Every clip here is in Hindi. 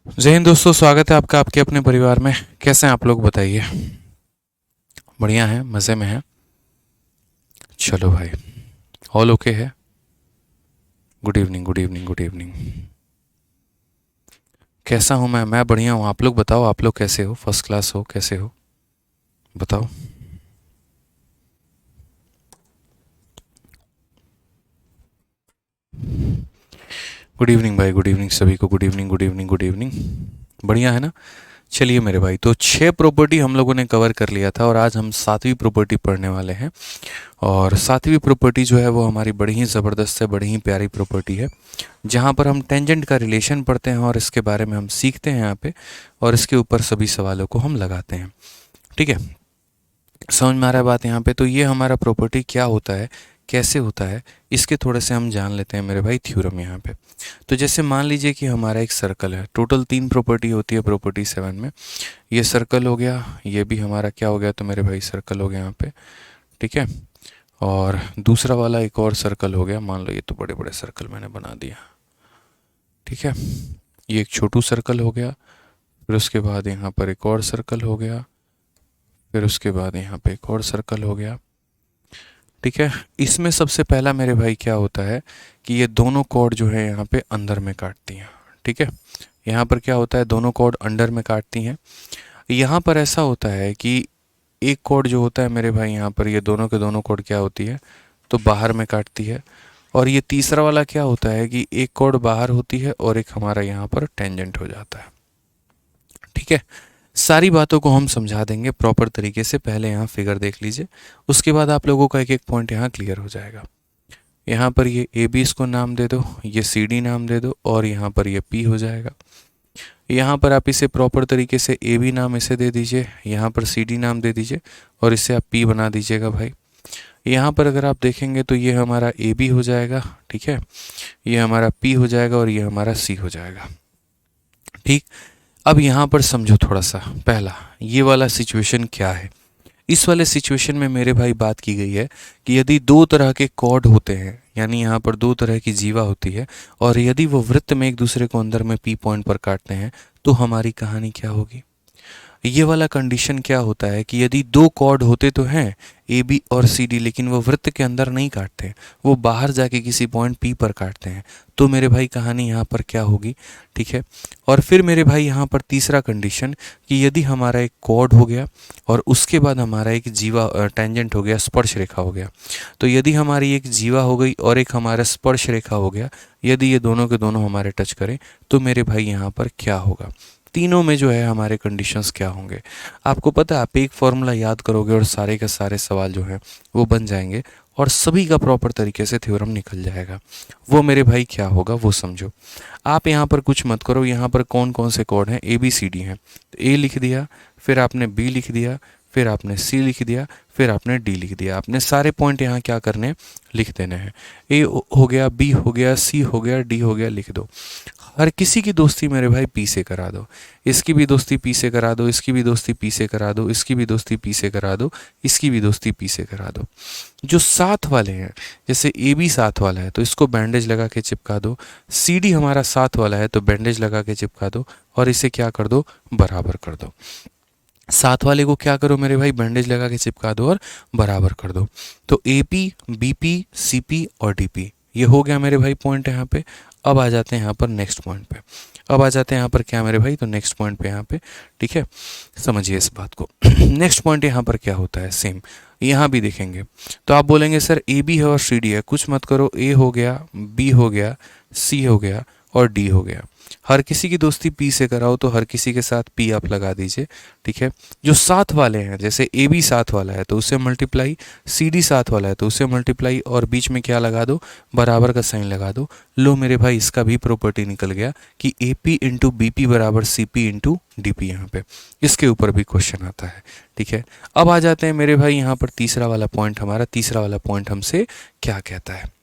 जय हिंद दोस्तों, स्वागत है आपका आपके अपने परिवार में। कैसे हैं आप लोग, बताइए। बढ़िया हैं, मज़े में हैं। चलो भाई, ऑल ओके है। Good evening, good evening, good evening. कैसा हूँ मैं बढ़िया हूँ। आप लोग बताओ, आप लोग कैसे हो? फर्स्ट क्लास हो? कैसे हो बताओ। गुड इवनिंग भाई, गुड इवनिंग सभी को। Good evening, good evening, good evening. बढ़िया है ना। चलिए मेरे भाई, तो 6 प्रॉपर्टी हम लोगों ने कवर कर लिया था और आज हम 7वीं प्रॉपर्टी पढ़ने वाले हैं। और 7वीं प्रॉपर्टी जो है वो हमारी बड़ी ही ज़बरदस्त है, बड़ी ही प्यारी प्रॉपर्टी है, जहाँ पर हम टेंजेंट का रिलेशन पढ़ते हैं और इसके बारे में हम सीखते हैं यहाँ पे, और इसके ऊपर सभी सवालों को हम लगाते हैं। ठीक है, समझ में आ रहा है बात यहाँ पे? तो ये हमारा प्रॉपर्टी क्या होता है, कैसे होता है, इसके थोड़े से हम जान लेते हैं मेरे भाई थ्योरम यहाँ पे। तो जैसे मान लीजिए कि हमारा एक सर्कल है, टोटल 3 प्रॉपर्टी होती है प्रॉपर्टी 7 में। ये सर्कल हो गया, ये भी हमारा क्या हो गया तो मेरे भाई सर्कल हो गया यहाँ पे। ठीक है, और दूसरा वाला एक और सर्कल हो गया। मान लो ये तो बड़े बड़े सर्कल मैंने बना दिया। ठीक है, ये एक छोटू सर्कल हो गया, फिर उसके बाद यहाँ पर एक और सर्कल हो गया, फिर उसके बाद यहाँ पे एक और सर्कल हो गया। ठीक है, इसमें सबसे पहला मेरे भाई क्या होता है कि ये दोनों कॉर्ड जो है यहाँ पे अंदर में काटती हैं। ठीक है, यहाँ पर क्या होता है, दोनों कॉर्ड अंदर में काटती हैं। यहाँ पर ऐसा होता है कि एक कॉर्ड जो होता है मेरे भाई यहाँ पर, ये दोनों के दोनों कॉर्ड क्या होती है तो बाहर में काटती है। और ये तीसरा वाला क्या होता है कि एक कॉर्ड बाहर होती है और एक हमारा यहाँ पर टेंजेंट हो जाता है। ठीक है, सारी बातों को हम समझा देंगे प्रॉपर तरीके से। पहले यहाँ फिगर देख लीजिए, उसके बाद आप लोगों का एक एक पॉइंट यहाँ क्लियर हो जाएगा। यहाँ पर ये ए बी इसको नाम दे दो, ये सी डी नाम दे दो, और यहाँ पर ये पी हो जाएगा। यहाँ पर आप इसे प्रॉपर तरीके से ए बी नाम इसे दे दीजिए, यहाँ पर सी डी नाम दे दीजिए, और इसे आप पी बना दीजिएगा भाई। यहाँ पर अगर आप देखेंगे तो ये हमारा ए बी हो जाएगा। ठीक है, ये हमारा पी हो जाएगा और ये हमारा सी हो जाएगा। ठीक, अब यहाँ पर समझो थोड़ा सा। पहला ये वाला सिचुएशन क्या है, इस वाले सिचुएशन में मेरे भाई बात की गई है कि यदि दो तरह के कॉर्ड होते हैं, यानी यहाँ पर दो तरह की जीवा होती है, और यदि वो वृत्त में एक दूसरे को अंदर में पी पॉइंट पर काटते हैं, तो हमारी कहानी क्या होगी। ये वाला कंडीशन क्या होता है कि यदि दो कॉर्ड होते तो हैं ए बी और सी डी, लेकिन वो वृत्त के अंदर नहीं काटते, वो बाहर जाके किसी पॉइंट पी पर काटते हैं, तो मेरे भाई कहानी यहाँ पर क्या होगी। ठीक है, और फिर मेरे भाई यहाँ पर तीसरा कंडीशन कि यदि हमारा एक कॉर्ड हो गया और उसके बाद हमारा एक जीवा टेंजेंट हो गया, स्पर्श रेखा हो गया, तो यदि हमारी एक जीवा हो गई और एक हमारा स्पर्श रेखा हो गया, यदि ये दोनों के दोनों हमारे टच करें, तो मेरे भाई यहाँ पर क्या होगा। तीनों में जो है हमारे कंडीशंस क्या होंगे, आपको पता है। आप एक फॉर्मूला याद करोगे और सारे के सारे सवाल जो हैं वो बन जाएंगे, और सभी का प्रॉपर तरीके से थ्योरम निकल जाएगा। वो मेरे भाई क्या होगा वो समझो। आप यहाँ पर कुछ मत करो, यहाँ पर कौन कौन से कोड हैं, ए बी सी डी हैं, तो ए लिख दिया, फिर आपने बी लिख दिया, फिर आपने सी लिख दिया, फिर आपने डी लिख दिया। आपने सारे पॉइंट यहाँ क्या करने, लिख देने हैं। ए हो गया, बी हो गया, सी हो गया, डी हो गया, लिख दो। हर किसी की दोस्ती मेरे भाई पी से करा दो, इसकी भी दोस्ती पी से करा दो, इसकी भी दोस्ती पी से करा दो, इसकी भी दोस्ती पी से करा दो, इसकी भी दोस्ती पी से करा दो। जो साथ वाले हैं, जैसे ए बी साथ वाला है तो इसको बैंडेज लगा के चिपका दो, सी डी हमारा साथ वाला है तो बैंडेज लगा के चिपका दो, और इसे क्या कर दो, बराबर कर दो। साथ वाले को क्या करो मेरे भाई, बैंडेज लगा के चिपका दो और बराबर कर दो। तो A P, B P, C P और डी पी, ये हो गया मेरे भाई पॉइंट यहाँ पे। अब आ जाते हैं यहाँ पर नेक्स्ट पॉइंट पे। अब आ जाते हैं यहाँ पर क्या मेरे भाई, तो नेक्स्ट पॉइंट पे यहाँ पे। ठीक है, समझिए इस बात को। नेक्स्ट पॉइंट यहाँ पर क्या होता है, सेम यहाँ भी देखेंगे। तो आप बोलेंगे सर ए बी है और सी डी है, कुछ मत करो, ए हो गया, बी हो गया, सी हो गया और डी हो गया। हर किसी की दोस्ती पी से कराओ तो हर किसी के साथ पी आप लगा दीजिए। ठीक है, जो साथ वाले हैं, जैसे ए बी साथ वाला है तो उससे मल्टीप्लाई, सी डी साथ वाला है तो उससे मल्टीप्लाई, और बीच में क्या लगा दो, बराबर का साइन लगा दो। लो मेरे भाई, इसका भी प्रॉपर्टी निकल गया कि A P into B P बराबर C P into D P. यहाँ पे इसके ऊपर भी क्वेश्चन आता है। ठीक है, अब आ जाते हैं मेरे भाई यहाँ पर तीसरा वाला पॉइंट। हमारा तीसरा वाला पॉइंट हमसे क्या कहता है।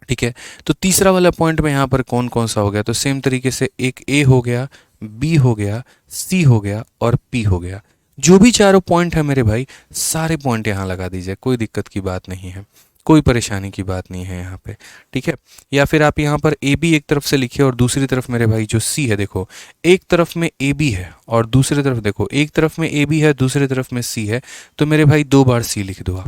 ठीक है, तो तीसरा वाला पॉइंट में यहाँ पर कौन कौन सा हो गया, तो सेम तरीके से एक ए हो गया, बी हो गया, सी हो गया और पी हो गया। जो भी चारों पॉइंट है मेरे भाई, सारे पॉइंट यहाँ लगा दीजिए, कोई दिक्कत की बात नहीं है। कोई परेशानी की बात नहीं है यहाँ पे, ठीक है। या फिर आप यहाँ पर ए बी एक तरफ से लिखिए और दूसरी तरफ मेरे भाई जो सी है, देखो एक तरफ में ए बी है और दूसरी तरफ देखो एक तरफ में ए बी है दूसरी तरफ में सी है, तो मेरे भाई 2 बार सी लिख दो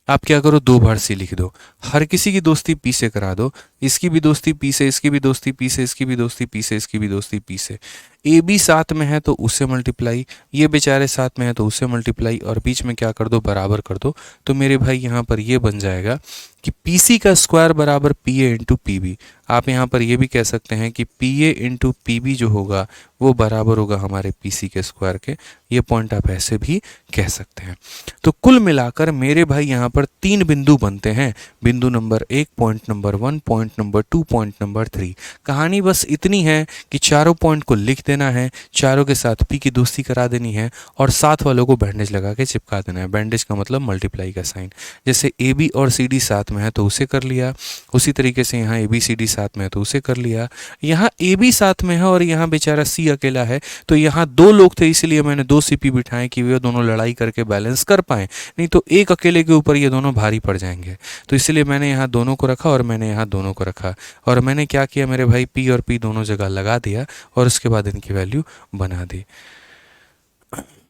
आप क्या करो 2 बार सी लिख दो। हर किसी की दोस्ती पी से करा दो, इसकी भी दोस्ती पी से, इसकी भी दोस्ती पी से, इसकी भी दोस्ती पी से, इसकी भी दोस्ती पी से। ए बी साथ में है तो उससे मल्टीप्लाई, ये बेचारे साथ में है तो उससे मल्टीप्लाई, और बीच में क्या कर दो बराबर कर दो। तो मेरे भाई यहाँ पर ये बन जाएगा कि पी सी का स्क्वायर बराबर P A into P B. आप यहाँ पर ये भी कह सकते हैं कि P A into P B जो होगा वो बराबर होगा हमारे पी सी के स्क्वायर के। ये पॉइंट आप ऐसे भी कह सकते हैं। तो कुल मिलाकर मेरे भाई यहाँ पर 3 बिंदु बनते हैं, बिंदु number 1, point number 1, point number 2, point number 3। कहानी बस इतनी है कि चारों पॉइंट को लिख देना है, चारों के साथ पी की दोस्ती करा देनी है और साथ वालों को बैंडेज लगा के चिपका देना है। बैंडेज का मतलब मल्टीप्लाई का साइन। जैसे ए बी और सी डी साथ में है तो उसे कर लिया, उसी तरीके से यहाँ ए बी सी डी साथ में है तो उसे कर लिया। यहाँ ए बी साथ में है और यहाँ बेचारा सी अकेला है, तो यहाँ 2 लोग थे इसलिए मैंने 2 सीपी बिठाए कि वे दोनों लड़ाई करके बैलेंस कर पाए, नहीं तो एक अकेले के ऊपर ये दोनों भारी पड़ जाएंगे। तो इसलिए मैंने यहाँ दोनों को रखा और मैंने यहाँ दोनों को रखा, और मैंने क्या किया मेरे भाई पी और पी दोनों जगह लगा दिया और उसके बाद इनकी वैल्यू बना दी।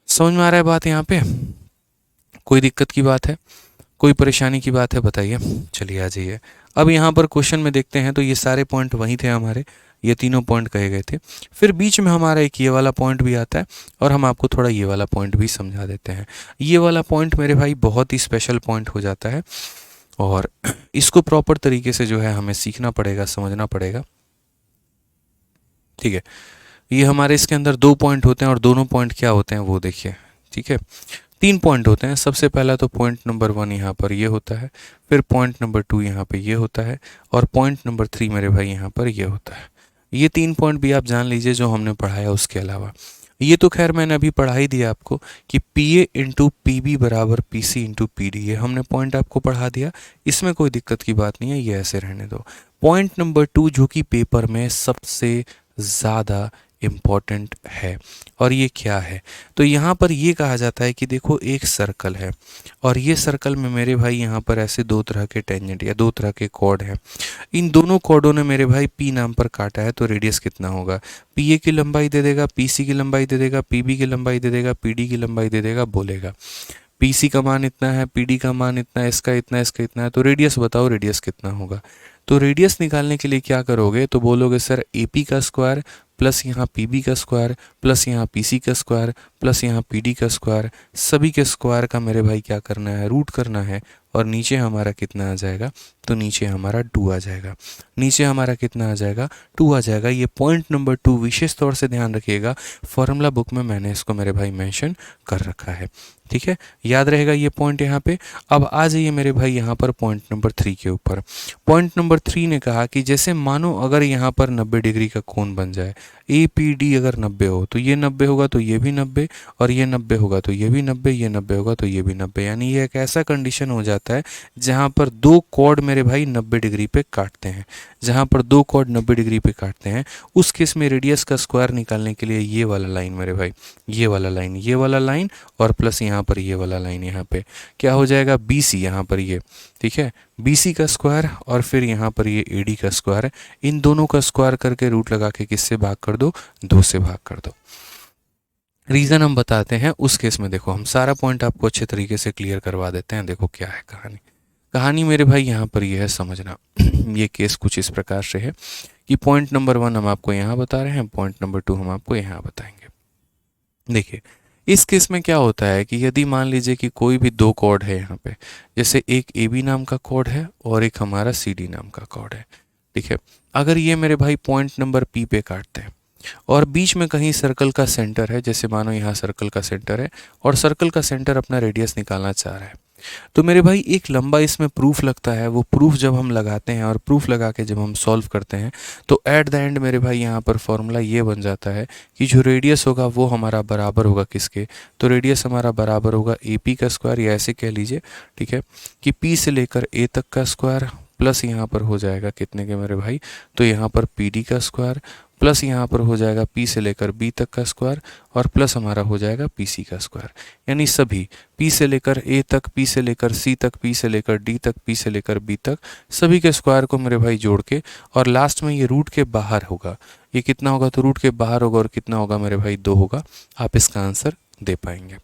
समझ में आ रहा है बात यहाँ पे? कोई दिक्कत की बात है, कोई परेशानी की बात है बताइए। चलिए आ जाइए। अब यहाँ पर क्वेश्चन में देखते हैं तो ये सारे पॉइंट वहीं थे हमारे, ये तीनों पॉइंट कहे गए थे। फिर बीच में हमारा एक ये वाला पॉइंट भी आता है और हम आपको थोड़ा ये वाला पॉइंट भी समझा देते हैं। ये वाला पॉइंट मेरे भाई बहुत ही स्पेशल पॉइंट हो जाता है और इसको प्रॉपर तरीके से जो है हमें सीखना पड़ेगा, समझना पड़ेगा, ठीक है। ये हमारे इसके अंदर 2 पॉइंट होते हैं और दोनों पॉइंट क्या होते हैं वो देखिए, ठीक है। 3 पॉइंट होते हैं। सबसे पहला तो पॉइंट नंबर 1 यहाँ पर ये होता है, फिर पॉइंट नंबर 2 यहाँ पे ये होता है और पॉइंट नंबर 3 मेरे भाई यहाँ पर ये होता है। ये 3 पॉइंट भी आप जान लीजिए जो हमने पढ़ाया उसके अलावा। ये तो खैर मैंने अभी पढ़ा ही दिया आपको कि P A into P B बराबर P C into P D, ये हमने पॉइंट आपको पढ़ा दिया, इसमें कोई दिक्कत की बात नहीं है, ये ऐसे रहने दो। पॉइंट नंबर 2 जो कि पेपर में सबसे ज़्यादा इम्पॉर्टेंट है, और ये क्या है, तो यहाँ पर ये कहा जाता है कि देखो एक सर्कल है और ये सर्कल में मेरे भाई यहाँ पर ऐसे 2 तरह के टेंजेंट या 2 तरह के कॉर्ड हैं। इन दोनों कॉर्डों ने मेरे भाई पी नाम पर काटा है, तो रेडियस कितना होगा, पी ए की लंबाई दे देगा, पी सी की लंबाई दे देगा, पी बी की लंबाई दे देगा, पी डी की लंबाई दे देगा, बोलेगा पी सी का मान इतना है, पी डी का मान इतना है, इसका इतना है, इसका इतना है, तो रेडियस बताओ रेडियस कितना होगा। तो रेडियस निकालने के लिए क्या करोगे, तो बोलोगे सर ए पी का स्क्वायर प्लस यहाँ पी बी का स्क्वायर प्लस यहाँ पी सी का स्क्वायर प्लस यहाँ पी डी का स्क्वायर, सभी के स्क्वायर का मेरे भाई क्या करना है, रूट करना है, और नीचे हमारा कितना आ जाएगा, तो नीचे हमारा 2 आ जाएगा। नीचे हमारा कितना आ जाएगा, 2 आ जाएगा। ये पॉइंट नंबर 2 विशेष तौर से ध्यान रखिएगा, फॉर्मूला बुक में मैंने इसको मेरे भाई मेंशन कर रखा है, ठीक है, याद रहेगा ये पॉइंट यहाँ पे। अब आ जाइए मेरे भाई यहाँ पर पॉइंट नंबर 3 के ऊपर। पॉइंट नंबर 3 ने कहा कि जैसे मानो अगर यहाँ पर 90 डिग्री का कोण बन जाए, ए पी डी अगर 90 हो तो ये 90 होगा तो ये भी 90, और ये 90 होगा तो ये भी 90, ये 90 होगा तो ये भी 90, यानी ये एक ऐसा कंडीशन हो जाता है जहाँ पर 2 कॉर्ड मेरे भाई 90 डिग्री पे काटते हैं। जहाँ पर 2 कॉर्ड 90 डिग्री पे काटते हैं उस केस में रेडियस का स्क्वायर निकालने के लिए ये वाला लाइन मेरे भाई, ये वाला लाइन, ये वाला लाइन और प्लस यहाँ पर ये वाला लाइन, यहाँ पे क्या हो जाएगा बी सी, यहाँ पर ये, ठीक है, बी सी का स्क्वायर और फिर यहाँ पर ये ए डी का स्क्वायर, इन दोनों का स्क्वायर करके रूट लगा के किससे भाग कर दो, 2 से भाग कर दो। रीज़न हम बताते हैं उस केस में। देखो हम सारा पॉइंट आपको अच्छे तरीके से क्लियर करवा देते हैं। देखो क्या है कहानी, कहानी मेरे भाई यहाँ पर ये है समझना। ये केस कुछ इस प्रकार से है कि पॉइंट नंबर 1 हम आपको यहाँ बता रहे हैं, पॉइंट नंबर 2 हम आपको यहाँ बताएंगे। देखिए इस केस में क्या होता है कि यदि मान लीजिए कि कोई भी 2 कॉर्ड है यहाँ पे, जैसे एक ए बी नाम का कॉर्ड है और एक हमारा सी डी नाम का कॉर्ड है, ठीक है। अगर ये मेरे भाई पॉइंट नंबर पी पे काटते हैं और बीच में कहीं सर्कल का सेंटर है, जैसे मानो यहाँ सर्कल का सेंटर है और सर्कल का सेंटर अपना रेडियस निकालना चाह रहा है, तो मेरे भाई एक लंबा इसमें प्रूफ लगता है। वो प्रूफ जब हम लगाते हैं और प्रूफ लगा के जब हम सॉल्व करते हैं तो एट द एंड मेरे भाई यहाँ पर फॉर्मूला ये बन जाता है कि जो रेडियस होगा वो हमारा बराबर होगा किसके, तो रेडियस हमारा बराबर होगा ए पी का स्क्वायर, या ऐसे कह लीजिए, ठीक है, कि पी से लेकर ए तक का स्क्वायर प्लस यहाँ पर हो जाएगा कितने के मेरे भाई, तो यहाँ पर पी डी का स्क्वायर प्लस यहाँ पर हो जाएगा पी से लेकर बी तक का स्क्वायर और प्लस हमारा हो जाएगा पी सी का स्क्वायर, यानी सभी पी से लेकर ए तक, पी से लेकर सी तक, पी से लेकर डी तक, पी से लेकर बी तक, सभी के स्क्वायर को मेरे भाई जोड़ के, और लास्ट में ये रूट के बाहर होगा, ये कितना होगा, तो रूट के बाहर होगा और कितना होगा मेरे भाई 2 होगा। आप इसका आंसर दे पाएंगे।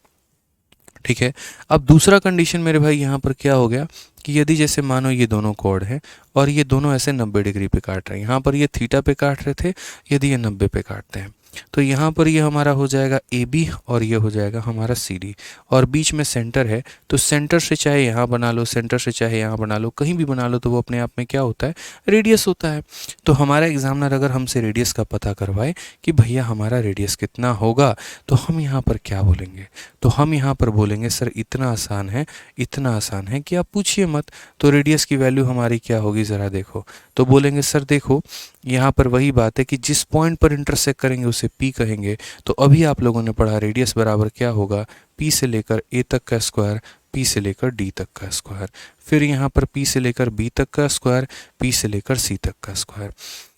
ठीक है, अब दूसरा कंडीशन मेरे भाई यहाँ पर क्या हो गया कि यदि जैसे मानो ये दोनों कोड हैं और ये दोनों ऐसे 90 डिग्री पे काट रहे हैं, यहाँ पर ये थीटा पे काट रहे थे, यदि ये 90 पे काटते हैं तो यहाँ पर ये हमारा हो जाएगा ए बी और ये हो जाएगा हमारा सी डी, और बीच में सेंटर है, तो सेंटर से चाहे यहाँ बना लो, सेंटर से चाहे यहाँ बना लो, कहीं भी बना लो, तो वो अपने आप में क्या होता है, रेडियस होता है। तो हमारा एग्जामिनर अगर हमसे रेडियस का पता करवाए कि भैया हमारा रेडियस कितना होगा, तो हम यहाँ पर क्या बोलेंगे, तो हम यहाँ पर बोलेंगे सर इतना आसान है, इतना आसान है कि आप पूछिए मत। तो रेडियस की वैल्यू हमारी क्या होगी ज़रा देखो, तो बोलेंगे सर देखो यहाँ पर वही बात है कि जिस पॉइंट पर इंटरसेक्ट करेंगे उसे P कहेंगे। तो अभी आप लोगों ने पढ़ा रेडियस बराबर क्या होगा, P से लेकर A तक का स्क्वायर, P से लेकर D तक का स्क्वायर, फिर यहाँ पर P से लेकर B तक का स्क्वायर, P से लेकर C तक का स्क्वायर,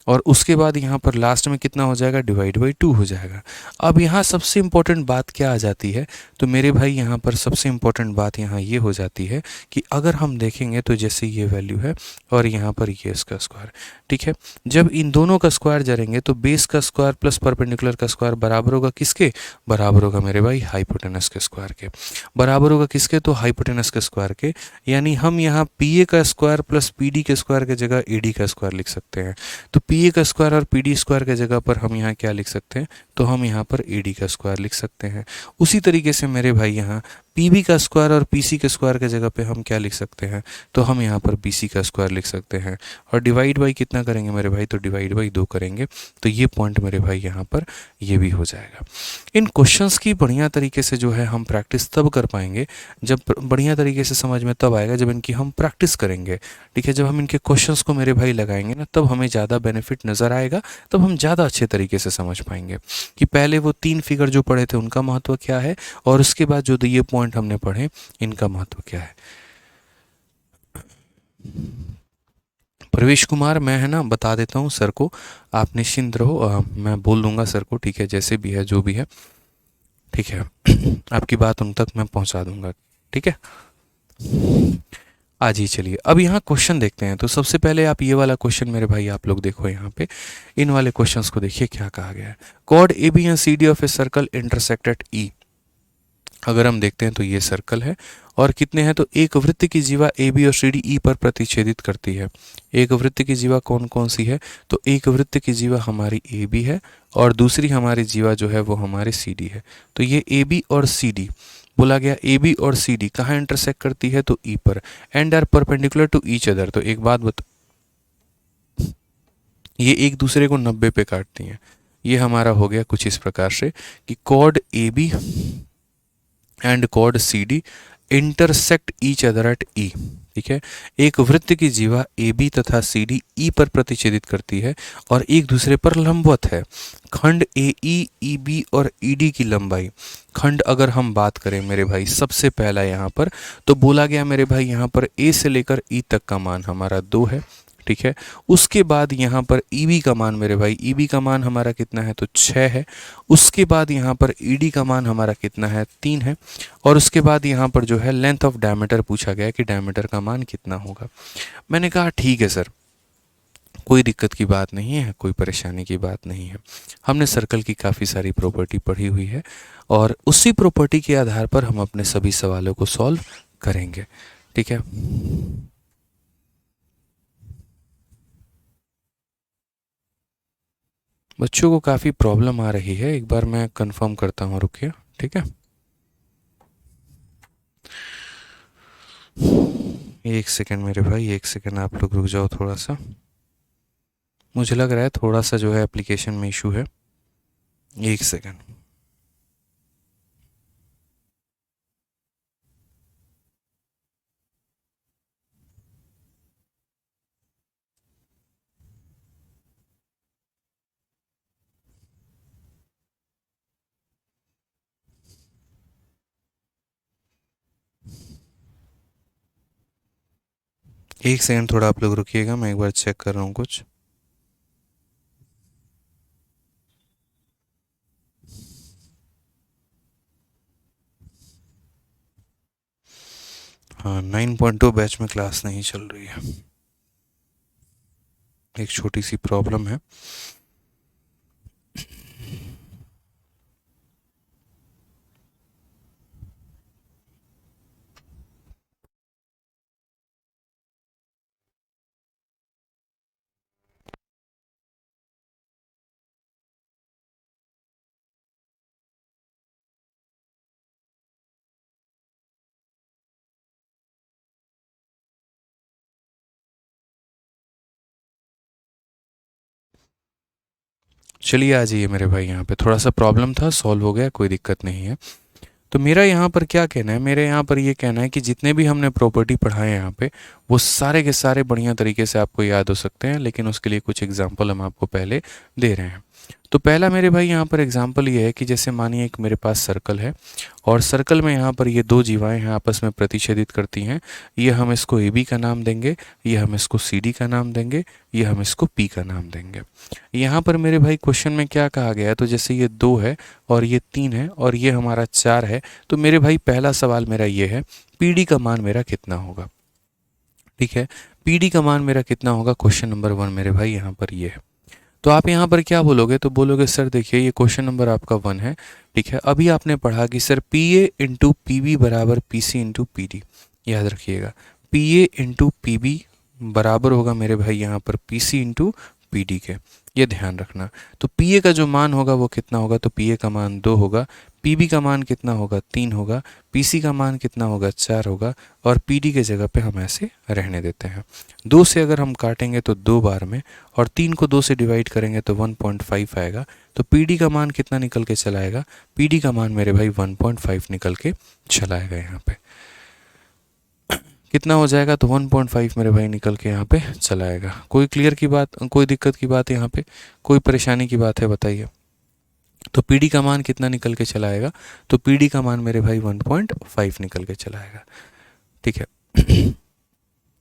और उसके बाद यहाँ पर लास्ट में कितना हो जाएगा, डिवाइड बाई 2 हो जाएगा। अब यहाँ सबसे इम्पोर्टेंट बात क्या आ जाती है, तो मेरे भाई यहाँ पर सबसे इम्पोर्टेंट बात यहाँ ये हो जाती है कि अगर हम देखेंगे तो जैसे ये वैल्यू है और यहाँ पर ये इसका स्क्वायर, ठीक है, जब इन दोनों का स्क्वायर जरेंगे तो बेस का स्क्वायर प्लस परपेंडिकुलर का स्क्वायर बराबर होगा किसके, बराबर होगा मेरे भाई हाइपोटेनस के स्क्वायर के, बराबर होगा किसके, तो हाइपोटेनस के स्क्वायर के, यानी हम यहाँ पी ए का स्क्वायर प्लस पी डी के स्क्वायर की जगह ए डी का स्क्वायर लिख सकते हैं। तो पी ए का स्क्वायर और पी डी स्क्वायर की जगह पर हम यहाँ क्या लिख सकते हैं, तो हम यहाँ पर ए डी का स्क्वायर लिख सकते हैं। उसी तरीके से मेरे भाई यहाँ पी बी का स्क्वायर और पी सी के स्क्वायर की जगह पे हम क्या लिख सकते हैं, तो हम यहाँ पर पी सी का स्क्वायर लिख सकते हैं, और डिवाइड बाई कितना करेंगे मेरे भाई, तो डिवाइड बाई 2 करेंगे, तो ये पॉइंट मेरे भाई यहाँ पर ये भी हो जाएगा। इन क्वेश्चंस की बढ़िया तरीके से जो है हम प्रैक्टिस तब कर पाएंगे, जब बढ़िया तरीके से समझ में तब आएगा जब इनकी हम प्रैक्टिस करेंगे। ठीक है, जब हम इनके क्वेश्चंस को मेरे भाई लगाएंगे ना, तब हमें ज़्यादा बेनिफिट नज़र आएगा, तब हम ज़्यादा अच्छे तरीके से समझ पाएंगे कि पहले वो 3 फिगर जो पढ़े थे उनका महत्व क्या है, और उसके बाद जो ये पॉइंट हमने पढ़े इनका महत्व क्या है। प्रवेश कुमार, मैं है ना बता देता हूँ सर को, आप निश्चिंत रहो, मैं बोल दूंगा सर को, ठीक है, जैसे भी है जो भी है, ठीक है आपकी बात उन तक मैं पहुंचा दूंगा, ठीक है। आज ही चलिए अब यहाँ क्वेश्चन देखते हैं। तो सबसे पहले आप ये वाला क्वेश्चन मेरे भाई आप लोग देखो, यहाँ पे इन वाले क्वेश्चंस को देखिए क्या कहा गया है। Chord A B and C D of a circle intersect at E. अगर हम देखते हैं तो ये सर्कल है और कितने हैं, तो एक वृत्त की जीवा ए बी और सी डी ई पर प्रतिच्छेदित करती है। एक वृत्त की जीवा कौन कौन सी है, तो एक वृत्त की जीवा हमारी ए बी है और दूसरी हमारी जीवा जो है वो हमारी सी डी है। तो ये ए बी और सी डी बोला गया, ए बी और सी डी कहाँ इंटरसेक्ट करती है, तो ई पर, and are perpendicular to each other. तो एक बात बता, ये एक दूसरे को 90 पे काटती हैं। ये हमारा हो गया कुछ इस प्रकार से कि chord A B and chord C D intersect each other at E. ठीक है, एक वृत्त की जीवा ए बी तथा सी डी ई पर प्रतिच्छेदित करती है और एक दूसरे पर लंबवत है। खंड ए ई बी और ई डी की लंबाई, खंड अगर हम बात करें मेरे भाई सबसे पहला यहाँ पर, तो बोला गया मेरे भाई यहाँ पर ए से लेकर ई तक का मान हमारा 2 है। ठीक है, उसके बाद यहाँ पर ई बी का मान मेरे भाई, ई बी का मान हमारा कितना है, तो 6 है। उसके बाद यहाँ पर ई डी का मान हमारा कितना है, 3 है। और उसके बाद यहाँ पर जो है लेंथ ऑफ डायमीटर पूछा गया कि डायमीटर का मान कितना होगा। मैंने कहा ठीक है सर, कोई दिक्कत की बात नहीं है, कोई परेशानी की बात नहीं है। हमने सर्कल की काफ़ी सारी प्रॉपर्टी पढ़ी हुई है और उसी प्रॉपर्टी के आधार पर हम अपने सभी सवालों को सॉल्व करेंगे। ठीक है, बच्चों को काफ़ी प्रॉब्लम आ रही है, एक बार मैं कंफर्म करता हूँ, रुकिए। ठीक है, एक सेकंड मेरे भाई, एक सेकंड आप लोग रुक जाओ थोड़ा सा, मुझे लग रहा है थोड़ा सा जो है एप्लीकेशन में इशू है। एक सेकंड। एक सेकंड थोड़ा आप लोग रुकिएगा, मैं एक बार चेक कर रहा हूँ कुछ। हाँ, 9.2 बैच में क्लास नहीं चल रही है, एक छोटी सी प्रॉब्लम है। चलिए आ जाइए मेरे भाई, यहाँ पे थोड़ा सा प्रॉब्लम था, सॉल्व हो गया, कोई दिक्कत नहीं है। तो मेरा यहाँ पर क्या कहना है, मेरे यहाँ पर ये कहना है कि जितने भी हमने प्रॉपर्टी पढ़ाए हैं यहाँ पे, वो सारे के सारे बढ़िया तरीके से आपको याद हो सकते हैं, लेकिन उसके लिए कुछ एग्जाम्पल हम आपको पहले दे रहे हैं। तो पहला मेरे भाई यहाँ पर एग्जाम्पल ये है कि जैसे मानिए एक मेरे पास सर्कल है, और सर्कल में यहाँ पर ये दो जीवाएं हैं, आपस में प्रतिच्छेदित करती हैं। ये हम इसको ए बी का नाम देंगे, ये हम इसको सी डी का नाम देंगे, ये हम इसको पी का नाम देंगे। यहाँ पर मेरे भाई क्वेश्चन में क्या कहा गया है, तो जैसे ये 2 है और ये 3 है और ये हमारा 4 है, तो मेरे भाई पहला सवाल मेरा ये है, पी डी का मान मेरा कितना होगा। ठीक है, पी डी का मान मेरा कितना होगा, क्वेश्चन नंबर 1 मेरे भाई यहाँ पर ये है। तो आप यहाँ पर क्या बोलोगे, तो बोलोगे सर देखिए ये क्वेश्चन नंबर आपका 1 है। ठीक है, अभी आपने पढ़ा कि sir P A into P B बराबर P C into P D. याद रखिएगा, P A into P B बराबर होगा मेरे भाई यहाँ पर P C into P D के, ये ध्यान रखना। तो पी ए का जो मान होगा वो कितना होगा, तो पी ए का मान 2 होगा, पी बी का मान कितना होगा, 3 होगा, पी सी का मान कितना होगा, 4 होगा, और पी डी के जगह पे हम ऐसे रहने देते हैं। 2 से अगर हम काटेंगे तो 2 बार में, और 3 को 2 से डिवाइड करेंगे तो 1.5 आएगा। तो पी डी का मान कितना निकल के चला आएगा, पी डी का मान मेरे भाई 1.5 निकल के चला आएगा। यहाँ पे कितना हो जाएगा, तो 1.5 मेरे भाई निकल के यहाँ पे चला आएगा। कोई क्लियर की बात, कोई दिक्कत की बात है यहाँ पे, कोई परेशानी की बात है बताइए। तो पी डी का मान कितना निकल के चला आएगा, तो पी डी का मान मेरे भाई 1.5 निकल के चला आएगा। ठीक है,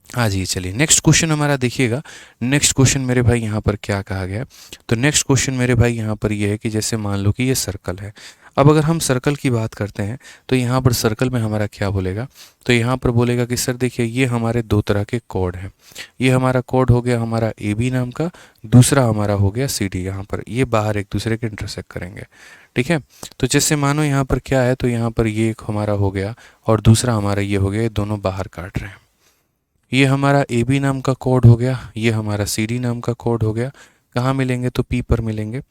हाँ जी, चलिए नेक्स्ट क्वेश्चन हमारा देखिएगा। नेक्स्ट क्वेश्चन मेरे भाई यहाँ पर क्या कहा गया है, तो नेक्स्ट क्वेश्चन मेरे भाई यहाँ पर ये है कि जैसे मान लो कि ये सर्कल है। अब अगर हम सर्कल की बात करते हैं तो यहाँ पर सर्कल में हमारा क्या बोलेगा, तो यहाँ पर बोलेगा कि सर देखिए ये हमारे दो तरह के कोड हैं। ये हमारा कोड हो गया हमारा ए बी नाम का, दूसरा हमारा हो गया सी डी। यहाँ पर ये बाहर एक दूसरे के इंटरसेक्ट करेंगे। ठीक है, तो जैसे मानो यहाँ पर क्या है, तो यहाँ पर ये एक हमारा हो गया और दूसरा हमारा ये हो गया, ये दोनों बाहर काट रहे हैं। ये हमारा ए बी नाम का कोड हो गया, ये हमारा सी डी नाम का कोड हो गया। कहाँ मिलेंगे, तो पी पर मिलेंगे।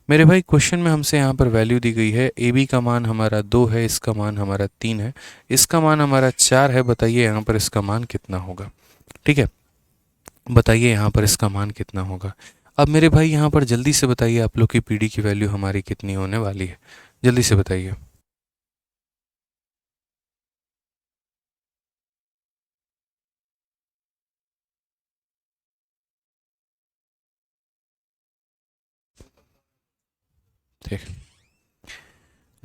मेरे भाई क्वेश्चन में हमसे यहाँ पर वैल्यू दी गई है, ए बी का मान हमारा 2 है, इसका मान हमारा 3 है, इसका मान हमारा 4 है। बताइए यहाँ पर इसका मान कितना होगा। ठीक है, बताइए यहाँ पर इसका मान कितना होगा। अब मेरे भाई यहाँ पर जल्दी से बताइए आप लोग की पी डी की वैल्यू हमारी कितनी होने वाली है, जल्दी से बताइए। ठीक,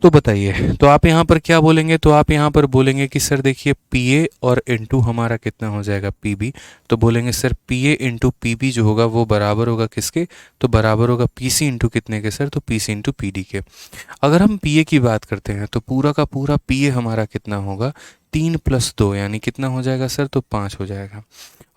तो बताइए, तो आप यहाँ पर क्या बोलेंगे, तो आप यहाँ पर बोलेंगे कि सर देखिए पी ए और इंटू हमारा कितना हो जाएगा पी बी। तो बोलेंगे sir P A into P B जो होगा वो बराबर होगा किसके, तो बराबर होगा पी सी इंटू कितने के सर, तो P C into P D के। अगर हम पी ए की बात करते हैं तो पूरा का पूरा पी ए हमारा कितना होगा, 3 + 2 यानी कितना हो जाएगा सर, तो 5 हो जाएगा।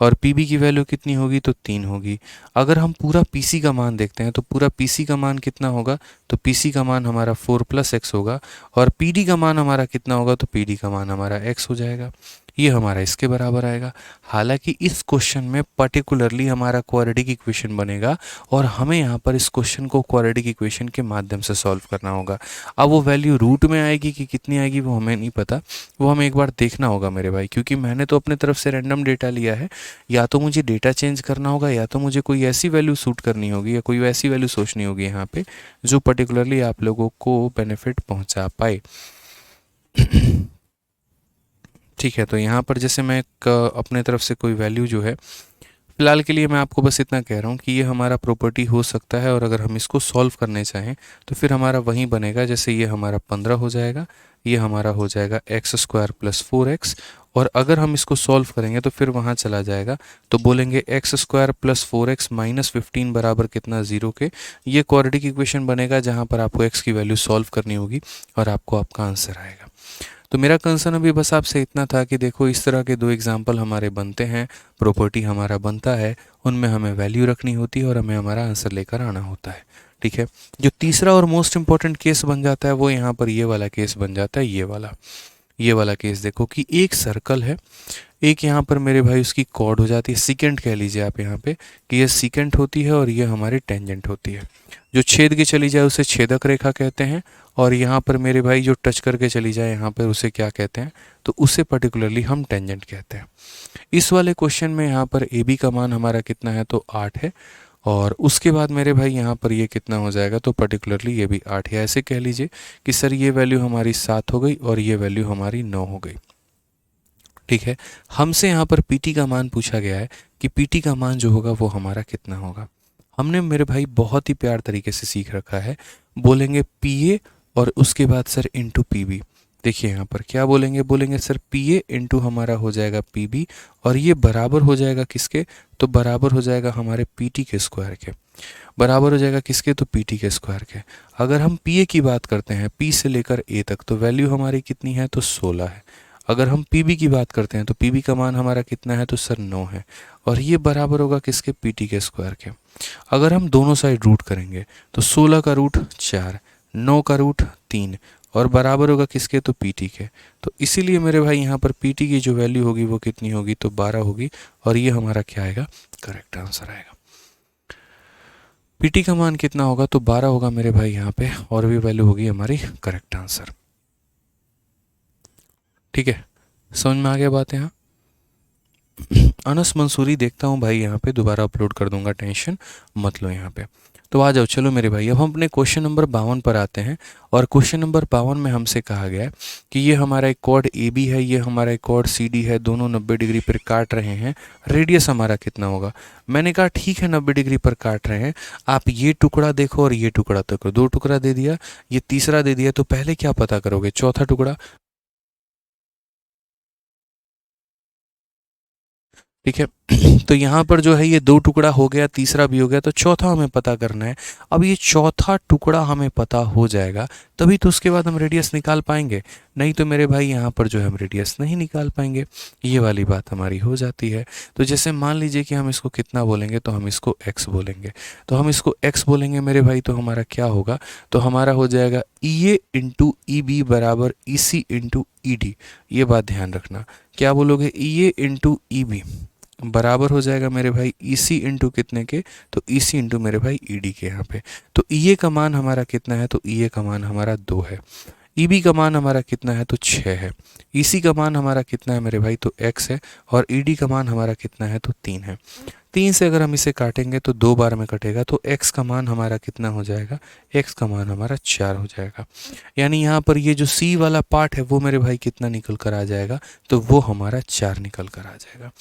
और पी बी की वैल्यू कितनी होगी, तो 3 होगी। अगर हम पूरा पी सी का मान देखते हैं तो पूरा पी सी का मान कितना होगा, तो पी सी का मान हमारा 4 + x होगा। और पी डी का मान हमारा कितना होगा, तो पी डी का मान हमारा x हो जाएगा। ये हमारा इसके बराबर आएगा। हालांकि इस क्वेश्चन में पर्टिकुलरली हमारा क्वाड्रेटिक इक्वेशन बनेगा, और हमें यहाँ पर इस क्वेश्चन को क्वाड्रेटिक इक्वेशन के माध्यम से सॉल्व करना होगा। अब वो वैल्यू रूट में आएगी कि कितनी आएगी वो हमें नहीं पता, वो हमें एक बार देखना होगा मेरे भाई, क्योंकि मैंने तो अपने तरफ से रैंडम डेटा लिया है। या तो मुझे डेटा चेंज करना होगा, या तो मुझे कोई ऐसी वैल्यू सूट करनी होगी, या कोई वैसी वैल्यू सोचनी होगी यहाँ पे जो पर्टिकुलरली आप लोगों को बेनिफिट पहुँचा पाए। ठीक है, तो यहाँ पर जैसे मैं एक अपने तरफ से कोई वैल्यू जो है फिलहाल के लिए मैं आपको बस इतना कह रहा हूँ कि ये हमारा प्रॉपर्टी हो सकता है, और अगर हम इसको सॉल्व करने चाहें तो फिर हमारा वही बनेगा, जैसे ये हमारा 15 हो जाएगा, ये हमारा हो जाएगा एक्स स्क्वायर प्लस 4x, और अगर हम इसको सॉल्व करेंगे तो फिर वहाँ चला जाएगा, तो बोलेंगे x square plus 4x minus 15 बराबर कितना, 0 के। ये क्वाड्रेटिक इक्वेशन बनेगा जहाँ पर आपको x की वैल्यू सॉल्व करनी होगी और आपको आपका आंसर आएगा। तो मेरा कंसर्न अभी बस आपसे इतना था कि देखो इस तरह के 2 एग्जाम्पल हमारे बनते हैं, प्रॉपर्टी हमारा बनता है, उनमें हमें वैल्यू रखनी होती है और हमें हमारा आंसर लेकर आना होता है। ठीक है, जो तीसरा और मोस्ट इंपॉर्टेंट केस बन जाता है वो यहाँ पर ये वाला केस बन जाता है, ये वाला केस। देखो कि एक सर्कल है, एक यहाँ पर मेरे भाई उसकी कॉर्ड हो जाती है, सीकेंट कह लीजिए आप यहाँ पे कि ये सीकेंट होती है और ये हमारी टेंजेंट होती है। जो छेद के चली जाए उसे छेदक रेखा कहते हैं, और यहाँ पर मेरे भाई जो टच करके चली जाए यहाँ पर उसे क्या कहते हैं, तो उसे पर्टिकुलरली हम टेंजेंट कहते हैं। इस वाले क्वेश्चन में यहाँ पर ए बी का मान हमारा कितना है, तो 8 है, और उसके बाद मेरे भाई यहाँ पर ये कितना हो जाएगा, तो पर्टिकुलरली ये भी 8 है। ऐसे कह लीजिए कि सर ये वैल्यू हमारी 7 हो गई और ये वैल्यू हमारी 9 हो गई। ठीक है, हमसे यहाँ पर पीटी का मान पूछा गया है कि पीटी का मान जो होगा वो हमारा कितना होगा। हमने मेरे भाई बहुत ही प्यार तरीके से सीख रखा है, बोलेंगे पीए और उसके बाद सर इंटू पीबी। देखिए यहाँ पर क्या बोलेंगे, बोलेंगे सर पीए इंटू हमारा हो जाएगा पीबी, और ये बराबर हो जाएगा किसके, तो बराबर हो जाएगा हमारे पीटी के स्क्वायर के। बराबर हो जाएगा किसके, तो पीटी के स्क्वायर के। अगर हम पीए की बात करते हैं पी से लेकर ए तक, तो वैल्यू हमारी कितनी है, तो 16 है। अगर हम पीबी की बात करते हैं तो पीबी का मान हमारा कितना है, तो सर 9 है, और ये बराबर होगा किसके, पीटी के स्क्वायर के। अगर हम दोनों साइड रूट करेंगे तो 16 का रूट 4, 9 का रूट 3, और बराबर होगा किसके, तो पीटी के। तो इसीलिए मेरे भाई यहाँ पर पीटी की जो वैल्यू होगी वो कितनी होगी, तो 12 होगी, और ये हमारा क्या आएगा, करेक्ट आंसर आएगा। पीटी का मान कितना होगा, तो 12 होगा मेरे भाई यहाँ पे, और भी वैल्यू होगी हमारी करेक्ट आंसर। ठीक है, समझ में आ गया बात यहाँ। अनस मंसूरी देखता हूँ भाई, यहाँ पे दोबारा अपलोड कर दूंगा, टेंशन मत लो यहाँ पे। तो आ जाओ चलो मेरे भाई, अब हम अपने क्वेश्चन नंबर 52 पर आते हैं, और क्वेश्चन नंबर 52 में हमसे कहा गया है कि ये हमारा एक कॉर्ड ए बी है, ये हमारा एक कॉर्ड सी डी है, दोनों 90 डिग्री पर काट रहे हैं, रेडियस हमारा कितना होगा। मैंने कहा ठीक है 90 डिग्री पर काट रहे हैं, आप ये टुकड़ा देखो और ये टुकड़ा देखो, 2 टुकड़ा दे दिया, ये तीसरा दे दिया, तो पहले क्या पता करोगे, चौथा टुकड़ा। ठीक है, तो यहाँ पर जो है ये 2 टुकड़ा हो गया, तीसरा भी हो गया, तो चौथा हमें पता करना है। अब ये चौथा टुकड़ा हमें पता हो जाएगा तभी तो उसके बाद हम रेडियस निकाल पाएंगे, नहीं तो मेरे भाई यहाँ पर जो है हम रेडियस नहीं निकाल पाएंगे। ये वाली बात हमारी हो जाती है। तो जैसे मान लीजिए कि हम इसको कितना बोलेंगे, तो हम इसको x बोलेंगे, तो हम इसको x बोलेंगे मेरे भाई, तो हमारा क्या होगा, तो हमारा हो जाएगा ई ए इंटू ई बी बराबर ई सी इंटू ई डी। ये बात ध्यान रखना, क्या बोलोगे, ई ए इंटू ई बी बराबर हो जाएगा मेरे भाई ई सी इंटू कितने के, तो ई सी इंटू मेरे भाई ई डी के। यहाँ पे तो ई ए का मान हमारा कितना है, तो ई ए का मान हमारा 2 है, ई बी का मान हमारा कितना है, तो 6 है, ई सी का मान हमारा कितना है मेरे भाई, तो x है, और ई डी का मान हमारा कितना है, तो 3 है। 3 से अगर हम इसे काटेंगे तो 2 बार में कटेगा, तो x का मान हमारा कितना हो जाएगा, x का मान हमारा 4 हो जाएगा। यानी यहाँ पर ये जो c वाला पार्ट है वो मेरे भाई कितना निकल कर आ जाएगा, तो वो हमारा 4 निकल कर आ जाएगा।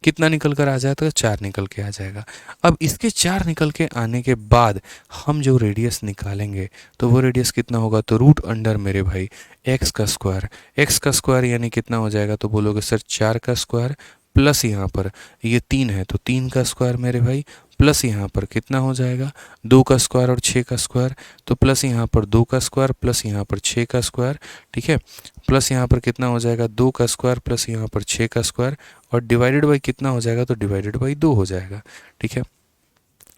कितना निकल कर आ जाएगा, 4 निकल के आ जाएगा। अब इसके 4 निकल के आने के बाद हम जो रेडियस निकालेंगे तो वो रेडियस कितना होगा, तो रूट अंडर मेरे भाई x का स्क्वायर यानी कितना हो जाएगा, तो बोलोगे सर 4 का स्क्वायर प्लस यहाँ पर ये 3 है तो 3 का स्क्वायर मेरे भाई, प्लस यहाँ पर कितना हो जाएगा, 2 का स्क्वायर और 6 का स्क्वायर, तो प्लस यहाँ पर 2 का स्क्वायर प्लस यहाँ पर 6 का स्क्वायर। ठीक है, प्लस यहाँ पर कितना हो जाएगा, 2 का स्क्वायर प्लस यहाँ पर 6 का स्क्वायर, और डिवाइडेड बाई कितना हो जाएगा, तो डिवाइडेड बाई 2 हो जाएगा। ठीक है,